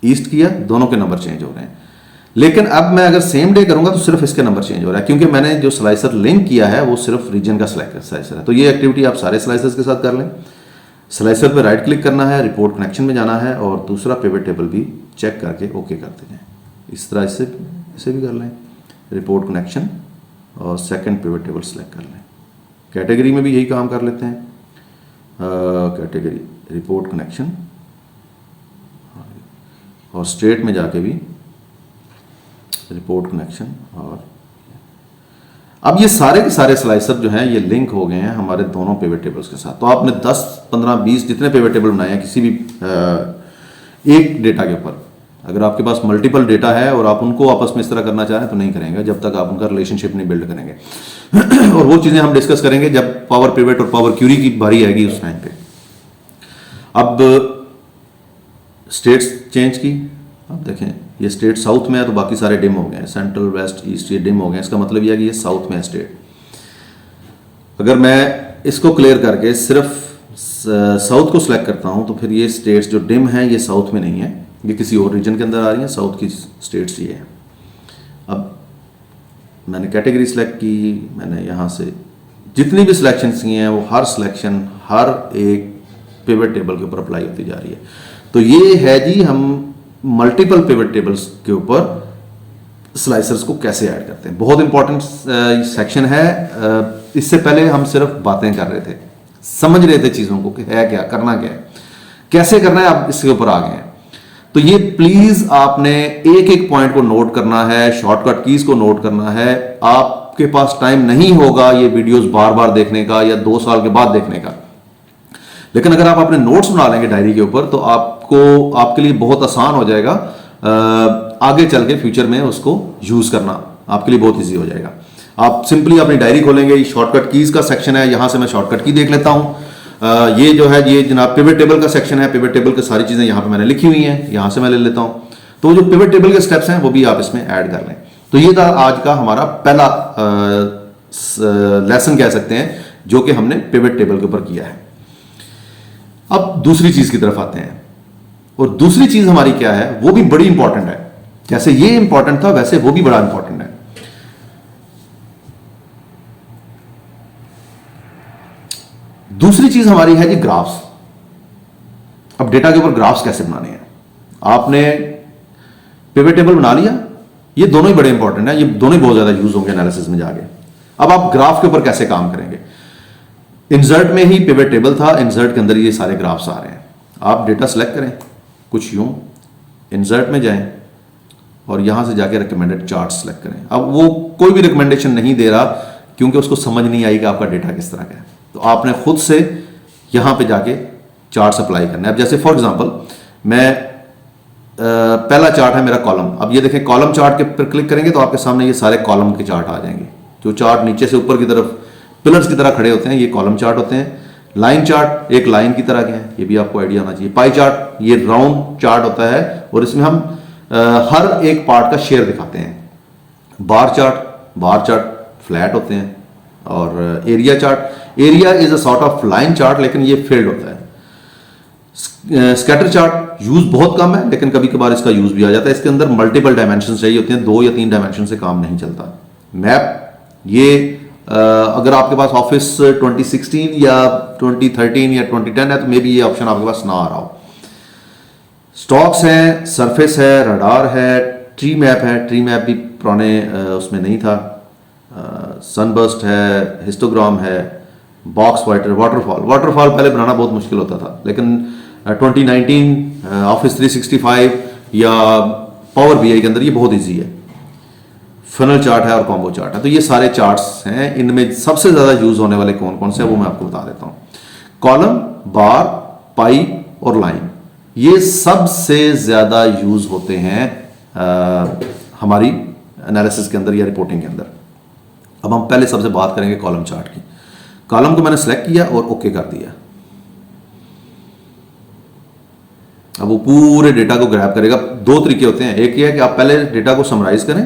ईस्ट किया, दोनों के नंबर चेंज हो रहे हैं। लेकिन अब मैं अगर सेम डे करूंगा तो सिर्फ इसके नंबर चेंज हो रहा है, क्योंकि मैंने जो स्लाइसर लिंक किया है वो सिर्फ रीजन का स्लाइसर है। तो ये एक्टिविटी आप सारे स्लाइसर्स के साथ कर लें। स्लाइसर पे राइट क्लिक करना है, रिपोर्ट कनेक्शन में जाना है और दूसरा पिवट टेबल भी चेक करके ओके करते हैं। इस तरह इसे भी कर लें, रिपोर्ट कनेक्शन और सेकंड पिवट टेबल सेलेक्ट कर लें। कैटेगरी में भी यही काम कर लेते हैं। कैटेगरी, रिपोर्ट कनेक्शन और स्टेट में जाके भी रिपोर्ट कनेक्शन। और अब ये सारे के सारे स्लाइसर जो हैं ये लिंक हो गए हैं हमारे दोनों पिवट टेबल्स के साथ। तो आपने 10, 15, 20 जितने पिवट टेबल बनाए हैं किसी भी एक डेटा के ऊपर, अगर आपके पास मल्टीपल डेटा है और आप उनको आपस में इस तरह करना चाह रहे हैं तो नहीं करेंगे जब तक आप उनका रिलेशनशिप नहीं बिल्ड करेंगे। और वो चीज़ें हम डिस्कस करेंगे जब पावर पिवट और पावर क्यूरी की बारी आएगी उस टाइम पे। अब स्टेट्स चेंज की, अब देखें ये स्टेट साउथ में है तो बाकी सारे डिम हो गए हैं, सेंट्रल, वेस्ट, ईस्ट ये डिम हो गए हैं। इसका मतलब यह है कि ये साउथ में है स्टेट। अगर मैं इसको क्लियर करके सिर्फ साउथ को सिलेक्ट करता हूं तो फिर ये स्टेट्स जो डिम हैं ये साउथ में नहीं है, ये किसी और रीजन के अंदर आ रही हैं। साउथ की स्टेट्स ये है। अब मैंने कैटेगरी सिलेक्ट की, मैंने यहाँ से जितनी भी सिलेक्शंस की हैं वो हर सिलेक्शन हर एक पिवट टेबल के ऊपर अप्लाई होती जा रही है। तो ये है जी हम मल्टीपल पिवट टेबल्स के ऊपर स्लाइसर्स को कैसे ऐड करते हैं। बहुत इंपॉर्टेंट सेक्शन है। इससे पहले हम सिर्फ बातें कर रहे थे, समझ रहे थे चीज़ों को कि है क्या, करना क्या है, कैसे करना है, आप इसके ऊपर आ गए हैं। तो ये प्लीज आपने एक एक पॉइंट को नोट करना है, शॉर्टकट कीज को नोट करना है। आपके पास टाइम नहीं होगा ये वीडियोस बार बार देखने का या 2 साल के बाद देखने का, लेकिन अगर आप अपने नोट्स बना लेंगे डायरी के ऊपर तो आपके लिए बहुत आसान हो जाएगा आगे चल के फ्यूचर में उसको यूज करना आपके लिए बहुत ईजी हो जाएगा। आप सिंपली अपनी डायरी खोलेंगे, शॉर्टकट कीज का सेक्शन है, यहां से मैं शॉर्टकट की देख लेता हूं। ये जो है ये जनाब पिवट टेबल का सेक्शन है। पिवट टेबल की सारी चीजें यहां पे मैंने लिखी हुई हैं, यहां से मैं ले लेता हूं। तो जो पिवट टेबल के स्टेप्स हैं वो भी आप इसमें ऐड कर लें। तो ये था आज का हमारा पहला लेसन कह सकते हैं जो कि हमने पिवट टेबल के ऊपर किया है। अब दूसरी चीज की तरफ आते हैं, और दूसरी चीज हमारी क्या है, वो भी बड़ी इंपॉर्टेंट है। जैसे ये इंपॉर्टेंट था वैसे वो भी बड़ा इंपॉर्टेंट है। दूसरी चीज हमारी है जी ग्राफ्स। अब डेटा के ऊपर ग्राफ्स कैसे बनाने हैं। आपने पिवट टेबल बना लिया, ये दोनों ही बड़े इंपॉर्टेंट है, ये दोनों ही बहुत ज्यादा यूज होंगे एनालिसिस में जाके। अब आप ग्राफ के ऊपर कैसे काम करेंगे। इंसर्ट में ही पिवट टेबल था, इंसर्ट के अंदर ये सारे ग्राफ्स आ रहे हैं। आप डेटा सेलेक्ट करें कुछ यूं, इंसर्ट में जाएं और यहां से जाके रिकमेंडेड चार्ट सेलेक्ट करें। अब वो कोई भी रिकमेंडेशन नहीं दे रहा क्योंकि उसको समझ नहीं आई कि आपका डेटा किस तरह का है। तो आपने खुद से यहां पे जाके चार्ट अप्लाई करना है। अब जैसे फॉर एग्जांपल मैं पहला चार्ट है मेरा कॉलम। अब ये देखें कॉलम चार्ट के पर क्लिक करेंगे तो आपके सामने ये सारे कॉलम के चार्ट आ जाएंगे। जो चार्ट नीचे से ऊपर की तरफ पिलर्स की तरह खड़े होते हैं ये कॉलम चार्ट होते हैं। लाइन चार्ट एक लाइन की तरह के हैं, ये भी आपको आइडिया होना चाहिए। पाई चार्ट ये राउंड चार्ट होता है और इसमें हम हर एक पार्ट का शेयर दिखाते हैं। बार चार्ट फ्लैट होते हैं। और area chart, area is a sort of line chart लेकिन ये फील्ड होता है। स्कैटर चार्ट यूज बहुत कम है लेकिन कभी कभार इसका यूज भी आ जाता है। इसके अंदर मल्टीपल डायमेंशन चाहिए होते हैं, 2 या 3 डायमेंशन से काम नहीं चलता। मैप ये अगर आपके पास ऑफिस 2016 या 2013 या 2010 है तो मे बी ये ऑप्शन आपके पास ना आ रहा हो। स्टॉक्स हैं, सरफेस है, रडार है, ट्री मैप है। ट्री मैप भी पुराने उसमें नहीं था। सनबर्स्ट है, हिस्टोग्राम है, बॉक्स वाटरफॉल पहले बनाना बहुत मुश्किल होता था लेकिन 2019 ऑफिस 365 या पावर बीआई के अंदर ये बहुत इजी है। फनल चार्ट है और कॉम्बो चार्ट है। तो ये सारे चार्ट्स हैं, इनमें सबसे ज्यादा यूज होने वाले कौन कौन से हैं वो मैं आपको बता देता हूं। कॉलम, बार, पाई और लाइन, ये सबसे ज्यादा यूज होते हैं हमारी एनालिसिस के अंदर या रिपोर्टिंग के अंदर। अब हम पहले सबसे बात करेंगे कॉलम चार्ट की। कॉलम को मैंने सेलेक्ट किया और ओके कर दिया। अब वो पूरे डेटा को ग्रैब करेगा। 2 तरीके होते हैं, एक ये है कि आप पहले डेटा को समराइज करें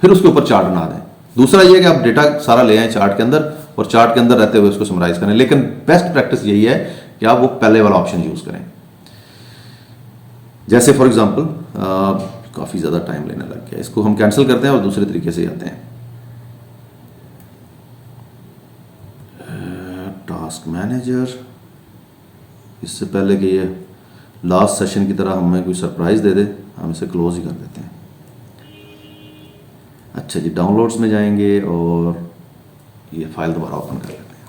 फिर उसके ऊपर चार्ट बना दें। दूसरा ये है कि आप डेटा सारा ले आए चार्ट के अंदर और चार्ट के अंदर रहते हुए उसको समराइज करें। लेकिन बेस्ट प्रैक्टिस यही है कि आप वो पहले वाला ऑप्शन यूज करें। जैसे फॉर एग्जांपल काफी ज्यादा टाइम लेने लग गया, इसको हम कैंसिल करते हैं और दूसरे तरीके से आते हैं। टास्क मैनेजर, इससे पहले कि ये लास्ट सेशन की तरह हमें कोई सरप्राइज दे दे हम इसे क्लोज ही कर देते हैं। अच्छा जी, डाउनलोड्स में जाएंगे और ये फाइल दोबारा ओपन कर लेते हैं।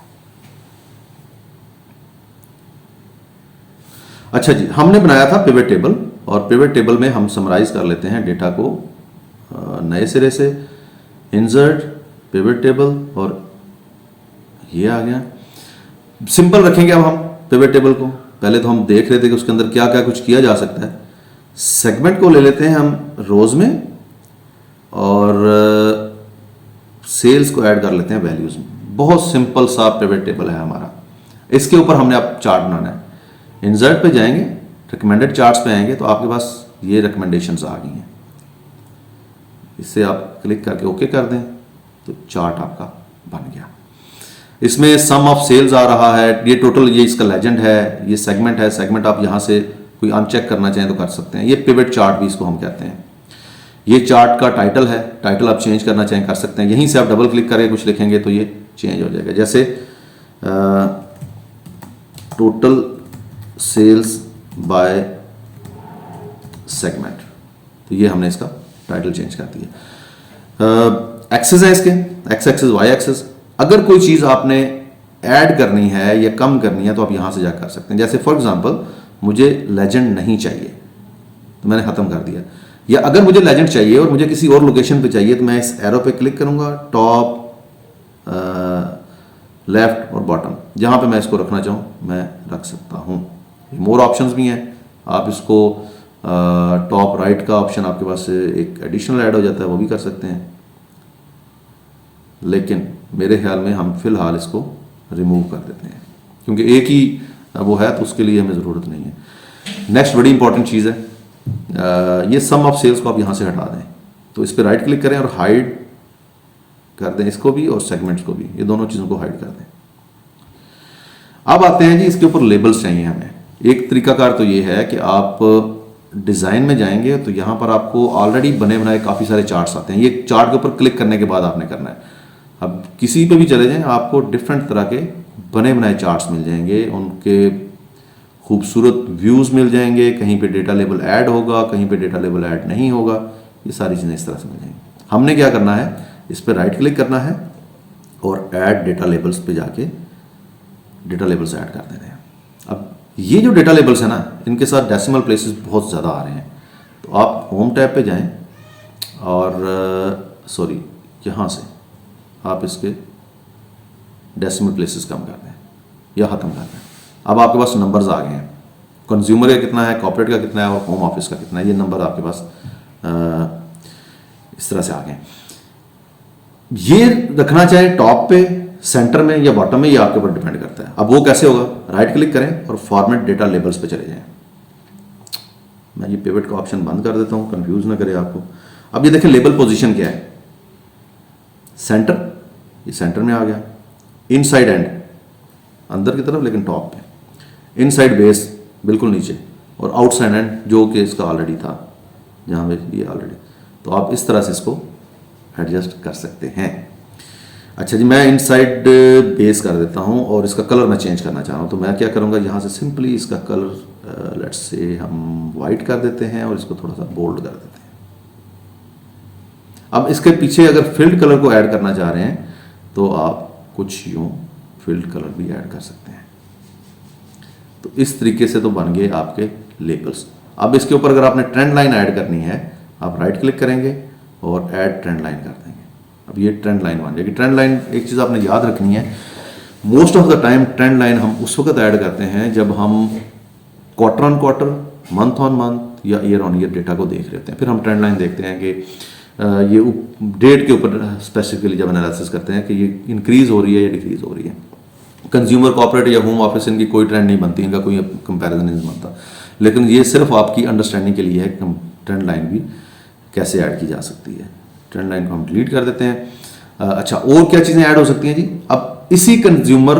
अच्छा जी, हमने बनाया था पिवट टेबल और पिवट टेबल में हम समराइज कर लेते हैं डेटा को नए सिरे से। इंसर्ट, पिवट टेबल और ये आ गया। सिंपल रखेंगे अब हम पिवट टेबल को। पहले तो हम देख रहे थे कि उसके अंदर क्या क्या कुछ किया जा सकता है। सेगमेंट को ले लेते हैं हम रोज में और सेल्स को ऐड कर लेते हैं वैल्यूज में। बहुत सिंपल सा पिवट टेबल है हमारा। इसके ऊपर हमने अब चार्ट बनाना है। इंसर्ट पे जाएंगे, रिकमेंडेड चार्ट्स पे आएंगे तो आपके पास ये रिकमेंडेशंस आ गई हैं। इससे आप क्लिक करके ओके कर दें तो चार्ट आपका बन गया। इसमें सम ऑफ सेल्स आ रहा है, ये टोटल, ये इसका लेजेंड है, ये सेगमेंट है। सेगमेंट आप यहां से कोई अनचेक करना चाहें तो कर सकते हैं। ये पिवट चार्ट भी इसको हम कहते हैं। ये चार्ट का टाइटल है, टाइटल आप चेंज करना चाहें कर सकते हैं। यहीं से आप डबल क्लिक करके कुछ लिखेंगे तो ये चेंज हो जाएगा। जैसे टोटल सेल्स बाय सेगमेंट, तो ये हमने इसका टाइटल चेंज कर दिया। एक्सेस है इसके, एक्स एक्सेस, वाई एक्सेस। अगर कोई चीज आपने ऐड करनी है या कम करनी है तो आप यहां से जाकर कर सकते हैं। जैसे फॉर एग्जांपल मुझे लेजेंड नहीं चाहिए तो मैंने खत्म कर दिया, या अगर मुझे लेजेंड चाहिए और मुझे किसी और लोकेशन पे चाहिए तो मैं इस एरो पे क्लिक करूंगा, टॉप लेफ्ट और बॉटम, जहाँ पे मैं इसको रखना चाहूँ मैं रख सकता हूँ। मोर ऑप्शंस भी हैं, आप इसको टॉप राइट का ऑप्शन आपके पास एक एडिशनल ऐड हो जाता है, वो भी कर सकते हैं, लेकिन मेरे ख्याल में हम फिलहाल इसको रिमूव कर देते हैं क्योंकि एक ही वो है तो उसके लिए हमें ज़रूरत नहीं है। नेक्स्ट बड़ी इंपॉर्टेंट चीज़ है, ये सम ऑफ सेल्स को आप यहाँ से हटा दें, तो इस पर राइट क्लिक करें और हाइड कर दें इसको भी और सेगमेंट्स को भी, ये दोनों चीज़ों को हाइड कर दें। अब आते हैं जी इसके ऊपर लेबल्स चाहिए हमें। एक तरीकाकार तो ये है कि आप डिज़ाइन में जाएंगे तो यहाँ पर आपको ऑलरेडी बने बनाए काफ़ी सारे चार्ट्स आते हैं, ये चार्ट के ऊपर क्लिक करने के बाद आपने करना है। अब किसी पे भी चले जाएं आपको डिफरेंट तरह के बने बनाए चार्ट्स मिल जाएंगे, उनके खूबसूरत व्यूज़ मिल जाएंगे, कहीं पे डेटा लेबल ऐड होगा, कहीं पे डेटा लेबल ऐड नहीं होगा, ये सारी चीज़ें इस तरह से मिल जाएंगी। हमने क्या करना है, इस पर राइट क्लिक करना है और ऐड डेटा लेबल्स पे जाके डेटा लेबल्स ऐड कर देने हैं। अब ये जो डेटा लेबल्स है ना, इनके साथ डेसिमल प्लेसेस बहुत ज़्यादा आ रहे हैं, तो आप होम टैब पे जाएं और सॉरी यहाँ से आप इसके डेसिमल प्लेसेस कम कर दें या ख़त्म कर दें। अब आपके पास नंबर्स आ गए हैं, कंज्यूमर का कितना है, कॉर्पोरेट का कितना है और होम ऑफिस का कितना है, ये नंबर आपके पास इस तरह से आ गए। ये रखना चाहे टॉप पे, सेंटर में या बॉटम में, ये आपके ऊपर डिपेंड करता है। अब वो कैसे होगा, राइट क्लिक करें और फॉर्मेट डेटा लेबल्स पे चले जाएं। मैं ये पिवट का ऑप्शन बंद कर देता हूँ, कंफ्यूज ना करे आपको। अब ये देखें लेबल पोजीशन क्या है, सेंटर, ये सेंटर में आ गया, इनसाइड एंड अंदर की तरफ लेकिन टॉप पे, इनसाइड बेस बिल्कुल नीचे, और आउटसाइड एंड जो कि इसका ऑलरेडी था जहाँ पे ये ऑलरेडी, तो आप इस तरह से इसको एडजस्ट कर सकते हैं। अच्छा जी, मैं इनसाइड बेस कर देता हूँ और इसका कलर मैं चेंज करना चाह रहा हूँ, तो मैं क्या करूँगा, यहाँ से सिंपली इसका कलर लेट्स से हम वाइट कर देते हैं और इसको थोड़ा सा बोल्ड कर देते हैं। अब इसके पीछे अगर फील्ड कलर को ऐड करना चाह रहे हैं तो आप कुछ यूँ फील्ड कलर भी ऐड कर सकते हैं। तो इस तरीके से तो बन गए आपके लेबल्स। अब इसके ऊपर अगर आपने ट्रेंड लाइन ऐड करनी है, आप राइट क्लिक करेंगे और ऐड ट्रेंड लाइन कर देंगे। अब ये ट्रेंड लाइन बन जाएगी। ट्रेंड लाइन एक चीज़ आपने याद रखनी है, most of the time trend line हम उस वक्त ऐड करते हैं जब हम quarter on quarter, month on month या ईयर ऑन ईयर डेटा को देख रहे होते हैं। फिर हम ट्रेंड लाइन देखते हैं कि ये डेट के ऊपर स्पेसिफिकली जब एनालिसिस करते हैं कि ये इंक्रीज़ हो रही है या डिक्रीज़ हो रही है। कंज्यूमर, कॉर्पोरेट या होम ऑफिस, इनकी कोई ट्रेंड नहीं बनती, इनका कोई कंपैरिजन नहीं बनता, लेकिन ये सिर्फ आपकी अंडरस्टैंडिंग के लिए है कि ट्रेंड लाइन भी कैसे ऐड की जा सकती है। ट्रेंड लाइन को हम डिलीट कर देते हैं। अच्छा, और क्या चीज़ें ऐड हो सकती हैं जी, अब इसी कंज्यूमर,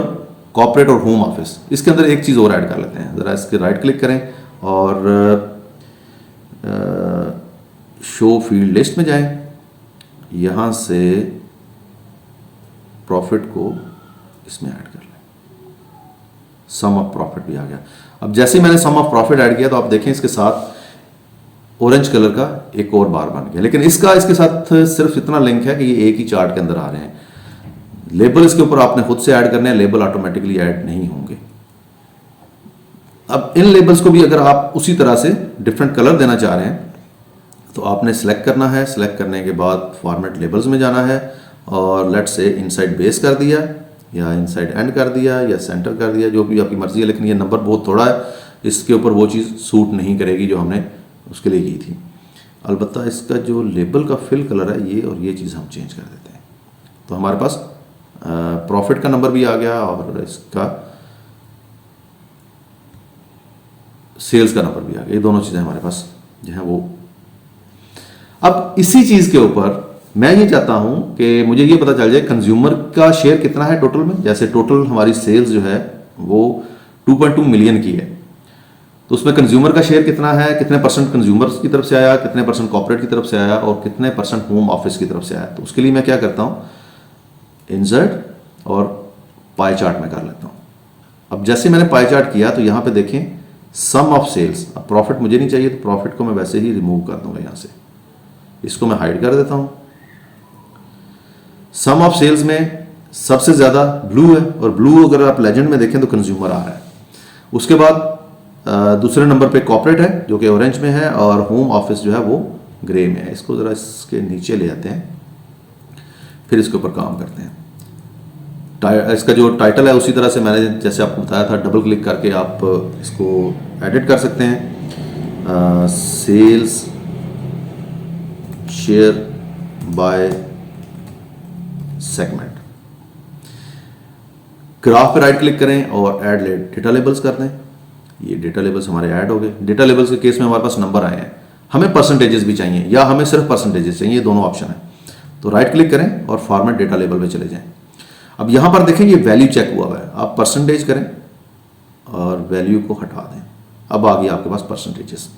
कॉर्पोरेट और होम ऑफिस, इसके अंदर एक चीज़ और ऐड कर लेते हैं। ज़रा इसके राइट क्लिक करें और शो फील्ड लिस्ट में जाएं, यहाँ से प्रॉफिट को इसमें ऐड कर लें। सम ऑफ प्रॉफिट भी आ गया। अब जैसे ही मैंने सम ऑफ प्रॉफिट ऐड किया तो आप देखें इसके साथ ऑरेंज कलर का एक और बार बन गया, लेकिन इसके साथ सिर्फ इतना लिंक है कि ये एक ही चार्ट के अंदर आ रहे हैं। लेबल इसके ऊपर आपने खुद से ऐड करने हैं, लेबल ऑटोमेटिकली ऐड नहीं होंगे। अब इन लेबल्स को भी अगर आप उसी तरह से डिफरेंट कलर देना चाह रहे हैं तो आपने सेलेक्ट करना है। सेलेक्ट करने के बाद फॉर्मेट लेबल्स में जाना है और लेट्स से इनसाइड बेस कर दिया या इनसाइड एंड कर दिया या सेंटर कर दिया, जो भी आपकी मर्जी है, लेकिन ये नंबर बहुत थोड़ा है, इसके ऊपर वो चीज़ सूट नहीं करेगी जो हमने उसके लिए की थी। अलबत्ता इसका जो लेबल का फिल कलर है ये, और ये चीज़ हम चेंज कर देते हैं, तो हमारे पास प्रॉफिट का नंबर भी आ गया और इसका सेल्स का नंबर भी आ गया। ये दोनों चीज़ें हमारे पास जो है वो। अब इसी चीज़ के ऊपर मैं ये चाहता हूं कि मुझे ये पता चल जाए कंज्यूमर का शेयर कितना है टोटल में। जैसे टोटल हमारी सेल्स जो है वो 2.2 मिलियन की है, तो उसमें कंज्यूमर का शेयर कितना है, कितने परसेंट कंज्यूमर्स की तरफ से आया, कितने परसेंट कॉर्पोरेट की तरफ से आया और कितने परसेंट होम ऑफिस की तरफ से आया। तो उसके लिए मैं क्या करता हूँ, इंसर्ट और पाई चार्ट में कर लेता हूँ। अब जैसे मैंने पाई चार्ट किया तो यहाँ पे देखें सम ऑफ सेल्स। अब प्रॉफिट मुझे नहीं चाहिए तो प्रॉफिट को मैं वैसे ही रिमूव कर दूंगा, यहाँ से इसको मैं हाइड कर देता हूँ। सम ऑफ सेल्स में सबसे ज़्यादा ब्लू है और ब्लू अगर आप लेजेंड में देखें तो कंज्यूमर आ रहा है। उसके बाद दूसरे नंबर पे कॉर्पोरेट है जो कि ऑरेंज में है और होम ऑफिस जो है वो ग्रे में है। इसको ज़रा इसके नीचे ले आते हैं, फिर इसके ऊपर काम करते हैं। इसका जो टाइटल है उसी तरह से मैंने जैसे आपको बताया था, डबल क्लिक करके आप इसको एडिट कर सकते हैं। Sales share by segment. Graph पे राइट क्लिक करें और ऐड डेटा लेबल्स कर दें। ये डेटा लेबल्स हमारे ऐड हो गए। डेटा लेबल्स के केस में हमारे पास नंबर आए हैं, हमें परसेंटेजेस भी चाहिए या हमें सिर्फ परसेंटेजेस चाहिए, ये दोनों ऑप्शन है। तो राइट क्लिक करें और फॉर्मेट डेटा लेबल पे चले जाएं। अब यहां पर देखें ये वैल्यू चेक हुआ है, आप परसेंटेज करें और वैल्यू को हटा दें। अब आ गया आपके पास परसेंटेजेस।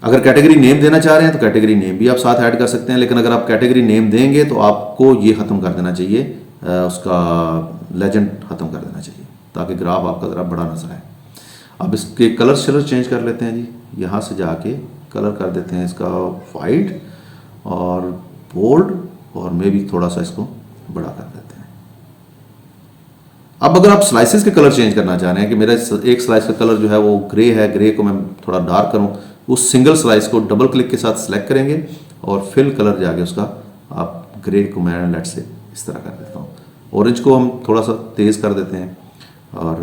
अगर कैटेगरी नेम देना चाह रहे हैं तो कैटेगरी नेम भी आप साथ ऐड कर सकते हैं, लेकिन अगर आप कैटेगरी नेम देंगे तो आपको ये ख़त्म कर देना चाहिए, उसका लेजेंड ख़त्म कर देना चाहिए, ताकि ग्राफ आपका ज़रा बड़ा नजर आए। अब इसके कलर शलर चेंज कर लेते हैं जी। यहाँ से जाके कलर कर देते हैं इसका वाइट और बोल्ड, और मे भी थोड़ा सा इसको बड़ा कर देते हैं। अब अगर आप स्लाइसेस के कलर चेंज करना चाह रहे हैं कि मेरा एक स्लाइस का कलर जो है वो ग्रे है, ग्रे को मैं थोड़ा डार्क करूं, उस सिंगल स्लाइस को डबल क्लिक के साथ सेलेक्ट करेंगे और फिल कलर जाके उसका आप ग्रे को मैं लेट से इस तरह कर देता हूँ। ऑरेंज को हम थोड़ा सा तेज़ कर देते हैं और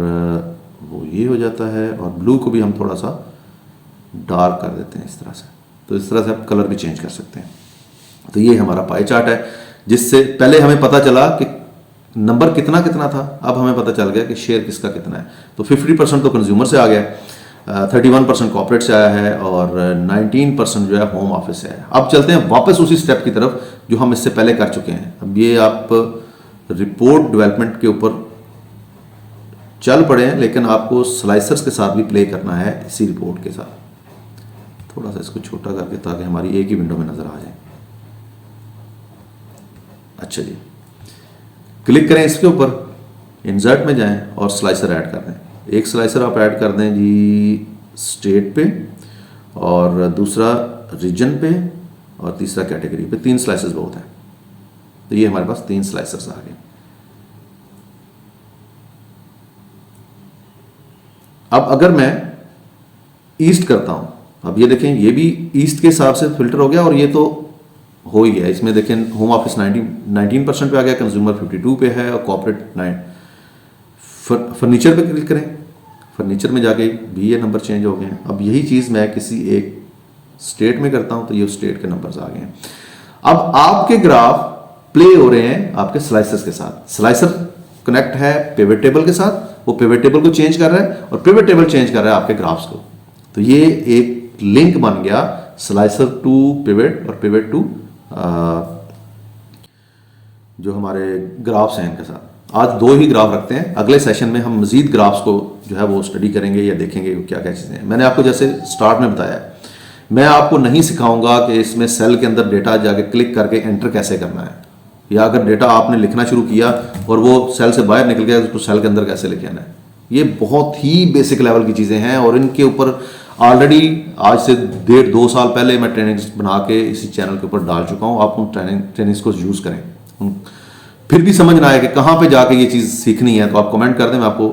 वो ये हो जाता है, और ब्लू को भी हम थोड़ा सा डार्क कर देते हैं इस तरह से। तो इस तरह से आप कलर भी चेंज कर सकते हैं। तो ये हमारा पाई चार्ट है, जिससे पहले हमें पता चला कि नंबर कितना कितना था, अब हमें पता चल गया कि शेयर किसका कितना है। तो 50% तो कंज्यूमर से आ गया, 31% कॉर्पोरेट से आया है और 19% जो है होम ऑफिस से आया। अब चलते हैं वापस उसी स्टेप की तरफ जो हम इससे पहले कर चुके हैं। अब ये आप रिपोर्ट डेवलपमेंट के ऊपर चल पड़े हैं, लेकिन आपको स्लाइसर्स के साथ भी प्ले करना है इसी रिपोर्ट के साथ। थोड़ा सा इसको छोटा करके ताकि हमारी एक ही विंडो में नजर आ जाए। अच्छा जी, क्लिक करें इसके ऊपर, इंसर्ट में जाएं और स्लाइसर ऐड कर दें। एक स्लाइसर आप ऐड कर दें जी स्टेट पे, और दूसरा रीजन पे, और तीसरा कैटेगरी पे। 3 स्लाइसर्स बहुत हैं, तो ये हमारे पास 3 स्लाइसर्स आ गए। अब अगर मैं ईस्ट करता हूं, अब ये देखें ये भी ईस्ट के हिसाब से फिल्टर हो गया, और ये तो हो ही गया। इसमें देखें होम ऑफिस 19% पे आ गया, कंज्यूमर 52 पे है, और कॉर्पोरेट 9। फर्नीचर पे क्लिक करें, फर्नीचर में जाके भी ये नंबर चेंज हो गए हैं। अब यही चीज़ मैं किसी एक स्टेट में करता हूं तो ये स्टेट के नंबर्स आ गए हैं। अब आपके ग्राफ प्ले हो रहे हैं आपके स्लाइसर्स के साथ। स्लाइसर कनेक्ट है पिवट टेबल के साथ, वो पिवट टेबल को चेंज कर रहा है और पिवट टेबल चेंज कर रहा है आपके ग्राफ्स को। तो ये एक लिंक बन गया स्लाइसर टू पिवट और पिवट टू जो हमारे ग्राफ्स हैं इनके साथ। आज 2 ही ग्राफ रखते हैं, अगले सेशन में हम मजीद ग्राफ्स को जो है वो स्टडी करेंगे या देखेंगे क्या क्या चीज़ें हैं। मैंने आपको जैसे स्टार्ट में बताया, मैं आपको नहीं सिखाऊंगा कि इसमें सेल के अंदर डेटा जाके क्लिक करके एंटर कैसे करना है, या अगर डेटा आपने लिखना शुरू किया और वो सेल से बाहर निकल गया तो सेल के अंदर कैसे लिखे आना है। ये बहुत ही बेसिक लेवल की चीज़ें हैं, और इनके ऊपर ऑलरेडी आज से 1.5-2 साल पहले मैं ट्रेनिंग्स बना के इसी चैनल के ऊपर डाल चुका हूँ। आप उन ट्रेनिंग्स को यूज़ करें। फिर भी समझ ना आए कि कहाँ पे जाके ये चीज़ सीखनी है, तो आप कमेंट कर दें, मैं आपको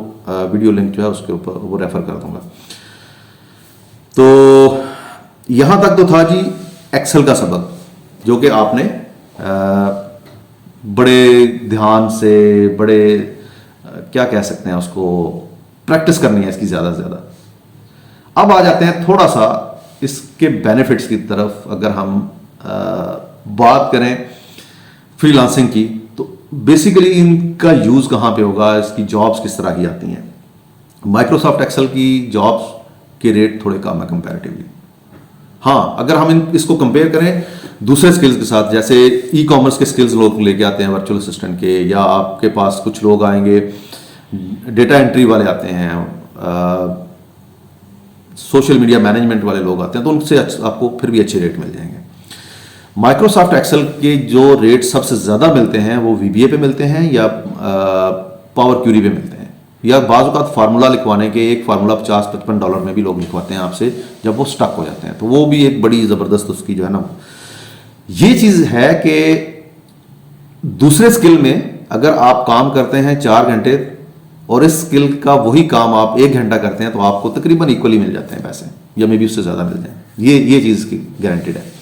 वीडियो लिंक जो है उसके ऊपर वो रेफर कर दूंगा। तो यहाँ तक तो था जी एक्सेल का सबक, जो कि आपने बड़े ध्यान से, बड़े क्या कह सकते हैं उसको, प्रैक्टिस करनी है इसकी ज़्यादा से ज़्यादा। अब आ जाते हैं थोड़ा सा इसके बेनिफिट्स की तरफ। अगर हम बात करें फ्रीलांसिंग की, तो बेसिकली इनका यूज़ कहाँ पे होगा, इसकी जॉब्स किस तरह की आती हैं। माइक्रोसॉफ्ट एक्सेल की जॉब्स के रेट थोड़े कम है कंपैरेटिवली। हाँ, अगर हम इसको कंपेयर करें दूसरे स्किल्स के साथ, जैसे ई कॉमर्स के स्किल्स लोग लेके आते हैं वर्चुअल असिस्टेंट के, या आपके पास कुछ लोग आएंगे डेटा एंट्री वाले आते हैं, सोशल मीडिया मैनेजमेंट वाले लोग आते हैं, तो उनसे आपको फिर भी अच्छे रेट मिल जाएंगे। माइक्रोसॉफ्ट एक्सेल के जो रेट सबसे ज़्यादा मिलते हैं वो VBA पे मिलते हैं, या पावर क्यूरी पे मिलते हैं, या बाज़ औक़ात फार्मूला लिखवाने के एक फार्मूला $50-55 में भी लोग लिखवाते हैं आपसे जब वो स्टक हो जाते हैं। तो वो भी एक बड़ी ज़बरदस्त उसकी जो है ना, ये चीज़ है कि दूसरे स्किल में अगर आप काम करते हैं 4 घंटे और इस स्किल का वही काम आप 1 घंटा करते हैं, तो आपको तकरीबन इक्वली मिल जाते हैं पैसे, या मे बी उससे ज़्यादा मिल जाए। ये चीज़ की गारंटीड है।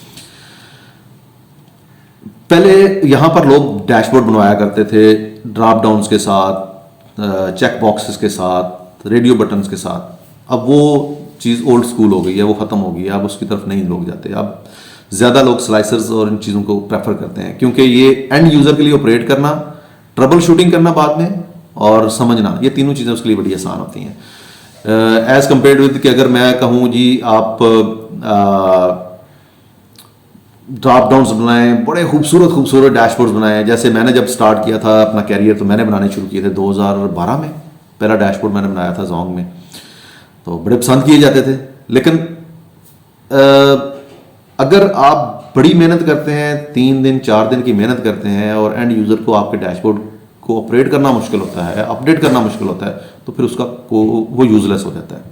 पहले यहाँ पर लोग डैशबोर्ड बनवाया करते थे ड्रॉप डाउन्स के साथ, चेक बॉक्सेस के साथ, रेडियो बटन्स के साथ। अब वो चीज़ ओल्ड स्कूल हो गई है, वो ख़त्म हो गई है, अब उसकी तरफ नहीं लोग जाते। अब ज़्यादा लोग स्लाइसर्स और इन चीज़ों को प्रेफर करते हैं, क्योंकि ये एंड यूज़र के लिए ऑपरेट करना, ट्रबल शूटिंग करना बाद में और समझना, ये तीनों चीज़ें उसके लिए बड़ी आसान होती हैं एज़ कम्पेयर विद कि अगर मैं कहूँ जी आप ड्रॉप डाउन्स बनाएं, बड़े खूबसूरत डैशबोर्ड्स बनाएं। जैसे मैंने जब स्टार्ट किया था अपना कैरियर, तो मैंने बनाने शुरू किए थे 2012 में। पहला डैशबोर्ड मैंने बनाया था जोंग में, तो बड़े पसंद किए जाते थे। लेकिन अगर आप बड़ी मेहनत करते हैं, 3 दिन 4 दिन की मेहनत करते हैं और एंड यूज़र को आपके डैशबोर्ड को ऑपरेट करना मुश्किल होता है, अपडेट करना मुश्किल होता है, तो फिर उसका वो यूजलेस हो जाता है।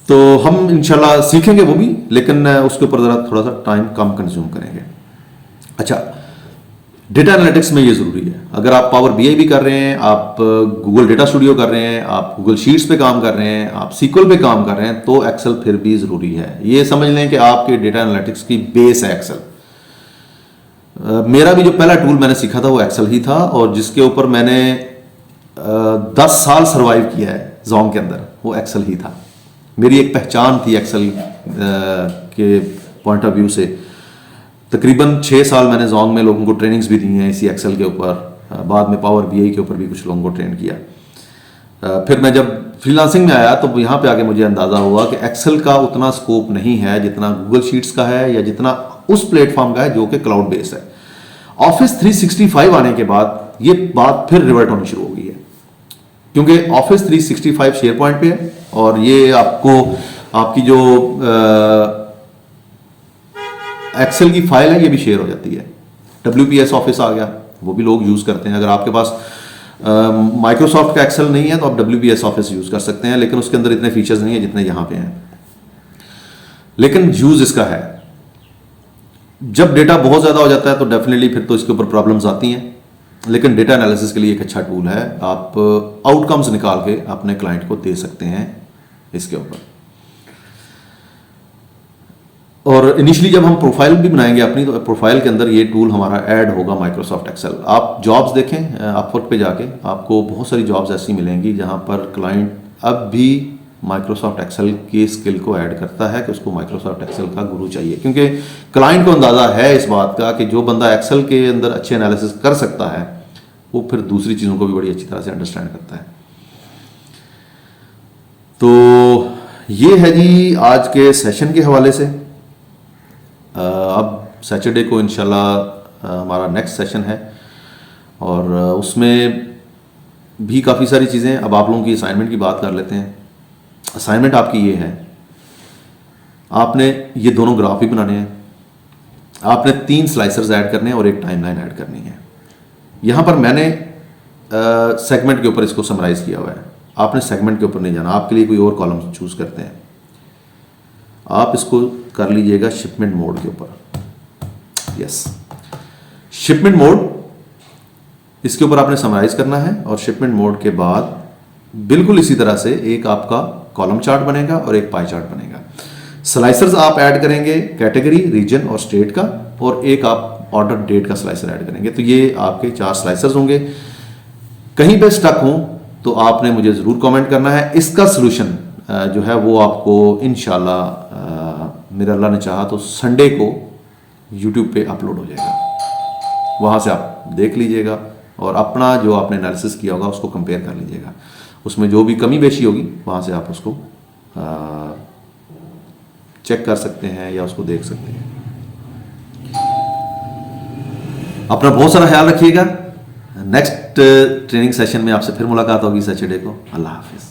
तो हम इंशाल्लाह सीखेंगे वो भी, लेकिन उसके ऊपर ज़रा थोड़ा सा टाइम कम कंज्यूम करेंगे। अच्छा, डेटा एनालिटिक्स में ये ज़रूरी है। अगर आप पावर बीआई भी कर रहे हैं, आप गूगल डेटा स्टूडियो कर रहे हैं, आप गूगल शीट्स पे काम कर रहे हैं, आप सीक्वल पे काम कर रहे हैं, तो एक्सेल फिर भी ज़रूरी है। ये समझ लें कि आपके डेटा एनालिटिक्स की बेस है एक्सेल। मेरा भी जो पहला टूल मैंने सीखा था वो एक्सेल ही था, और जिसके ऊपर मैंने 10 साल सर्वाइव किया है जोंग के अंदर, वो एक्सेल ही था। मेरी एक पहचान थी एक्सेल के पॉइंट ऑफ व्यू से। तकरीबन 6 साल मैंने जोंग में लोगों को ट्रेनिंग्स भी दी हैं इसी एक्सेल के ऊपर। बाद में पावर बीआई के ऊपर भी कुछ लोगों को ट्रेन किया। फिर मैं जब फ्रीलांसिंग में आया तो यहाँ पे आके मुझे अंदाज़ा हुआ कि एक्सेल का उतना स्कोप नहीं है जितना गूगल शीट्स का है, या जितना उस प्लेटफॉर्म का है जो कि क्लाउड बेस्ड है। ऑफिस 365 आने के बाद ये बात फिर रिवर्ट होनी शुरू हो गई है, क्योंकि ऑफिस 365 शेयर पॉइंट पे है, और ये आपको आपकी जो एक्सेल की फाइल है ये भी शेयर हो जाती है। WPS ऑफिस आ गया, वो भी लोग यूज़ करते हैं। अगर आपके पास माइक्रोसॉफ्ट का एक्सेल नहीं है तो आप WPS ऑफिस यूज़ कर सकते हैं, लेकिन उसके अंदर इतने फीचर्स नहीं है जितने यहाँ पे हैं। लेकिन यूज़ इसका है। जब डेटा बहुत ज़्यादा हो जाता है तो डेफिनेटली फिर तो इसके ऊपर प्रॉब्लम्स आती हैं, लेकिन डेटा एनालिसिस के लिए एक अच्छा टूल है। आप आउटकम्स निकाल के अपने क्लाइंट को दे सकते हैं इसके ऊपर। और इनिशियली जब हम प्रोफाइल भी बनाएंगे अपनी, तो प्रोफाइल के अंदर ये टूल हमारा ऐड होगा माइक्रोसॉफ्ट एक्सेल। आप जॉब्स देखें अपवर्क पे जाके, आपको बहुत सारी जॉब्स ऐसी मिलेंगी जहां पर क्लाइंट अब भी माइक्रोसॉफ्ट एक्सेल की स्किल को ऐड करता है कि उसको माइक्रोसॉफ्ट एक्सेल का गुरु चाहिए, क्योंकि क्लाइंट को अंदाज़ा है इस बात का कि जो बंदा एक्सेल के अंदर अच्छे एनालिसिस कर सकता है वो फिर दूसरी चीज़ों को भी बड़ी अच्छी तरह से अंडरस्टैंड करता है। तो ये है जी आज के सेशन के हवाले से। अब सैटरडे को इंशाल्लाह हमारा नेक्स्ट सेशन है, और उसमें भी काफ़ी सारी चीज़ें। अब आप लोगों की असाइनमेंट की बात कर लेते हैं। असाइनमेंट आपकी ये है, आपने ये दोनों ग्राफ भी बनाने हैं, आपने 3 स्लाइसर्स ऐड करने हैं और एक टाइमलाइन ऐड करनी है। यहाँ पर मैंने सेगमेंट के ऊपर इसको समराइज़ किया हुआ है। आपने सेगमेंट के ऊपर नहीं जाना, आपके लिए कोई और कॉलम चूज़ करते हैं। आप इसको कर लीजिएगा शिपमेंट मोड के ऊपर। यस, शिपमेंट मोड, इसके ऊपर आपने समराइज करना है, और शिपमेंट मोड के बाद बिल्कुल इसी तरह से एक आपका कॉलम चार्ट बनेगा और एक पाई चार्ट बनेगा। स्लाइसर्स आप ऐड करेंगे कैटेगरी, रीजन और स्टेट का, और एक आप ऑर्डर डेट का स्लाइसर ऐड करेंगे। तो ये आपके 4 स्लाइसर्स होंगे। कहीं पे स्टक हो तो आपने मुझे ज़रूर कमेंट करना है। इसका सोल्यूशन जो है वो आपको इंशाल्लाह मेरा अल्लाह ने चाहा तो संडे को यूट्यूब पे अपलोड हो जाएगा। वहाँ से आप देख लीजिएगा और अपना जो आपने एनालिसिस किया होगा उसको कंपेयर कर लीजिएगा। उसमें जो भी कमी बेशी होगी वहाँ से आप उसको चेक कर सकते हैं या उसको देख सकते हैं। अपना बहुत सारा ख्याल रखिएगा। नेक्स्ट ट्रेनिंग सेशन में आपसे फिर मुलाकात होगी सैटरडे को। अल्लाह हाफिज़।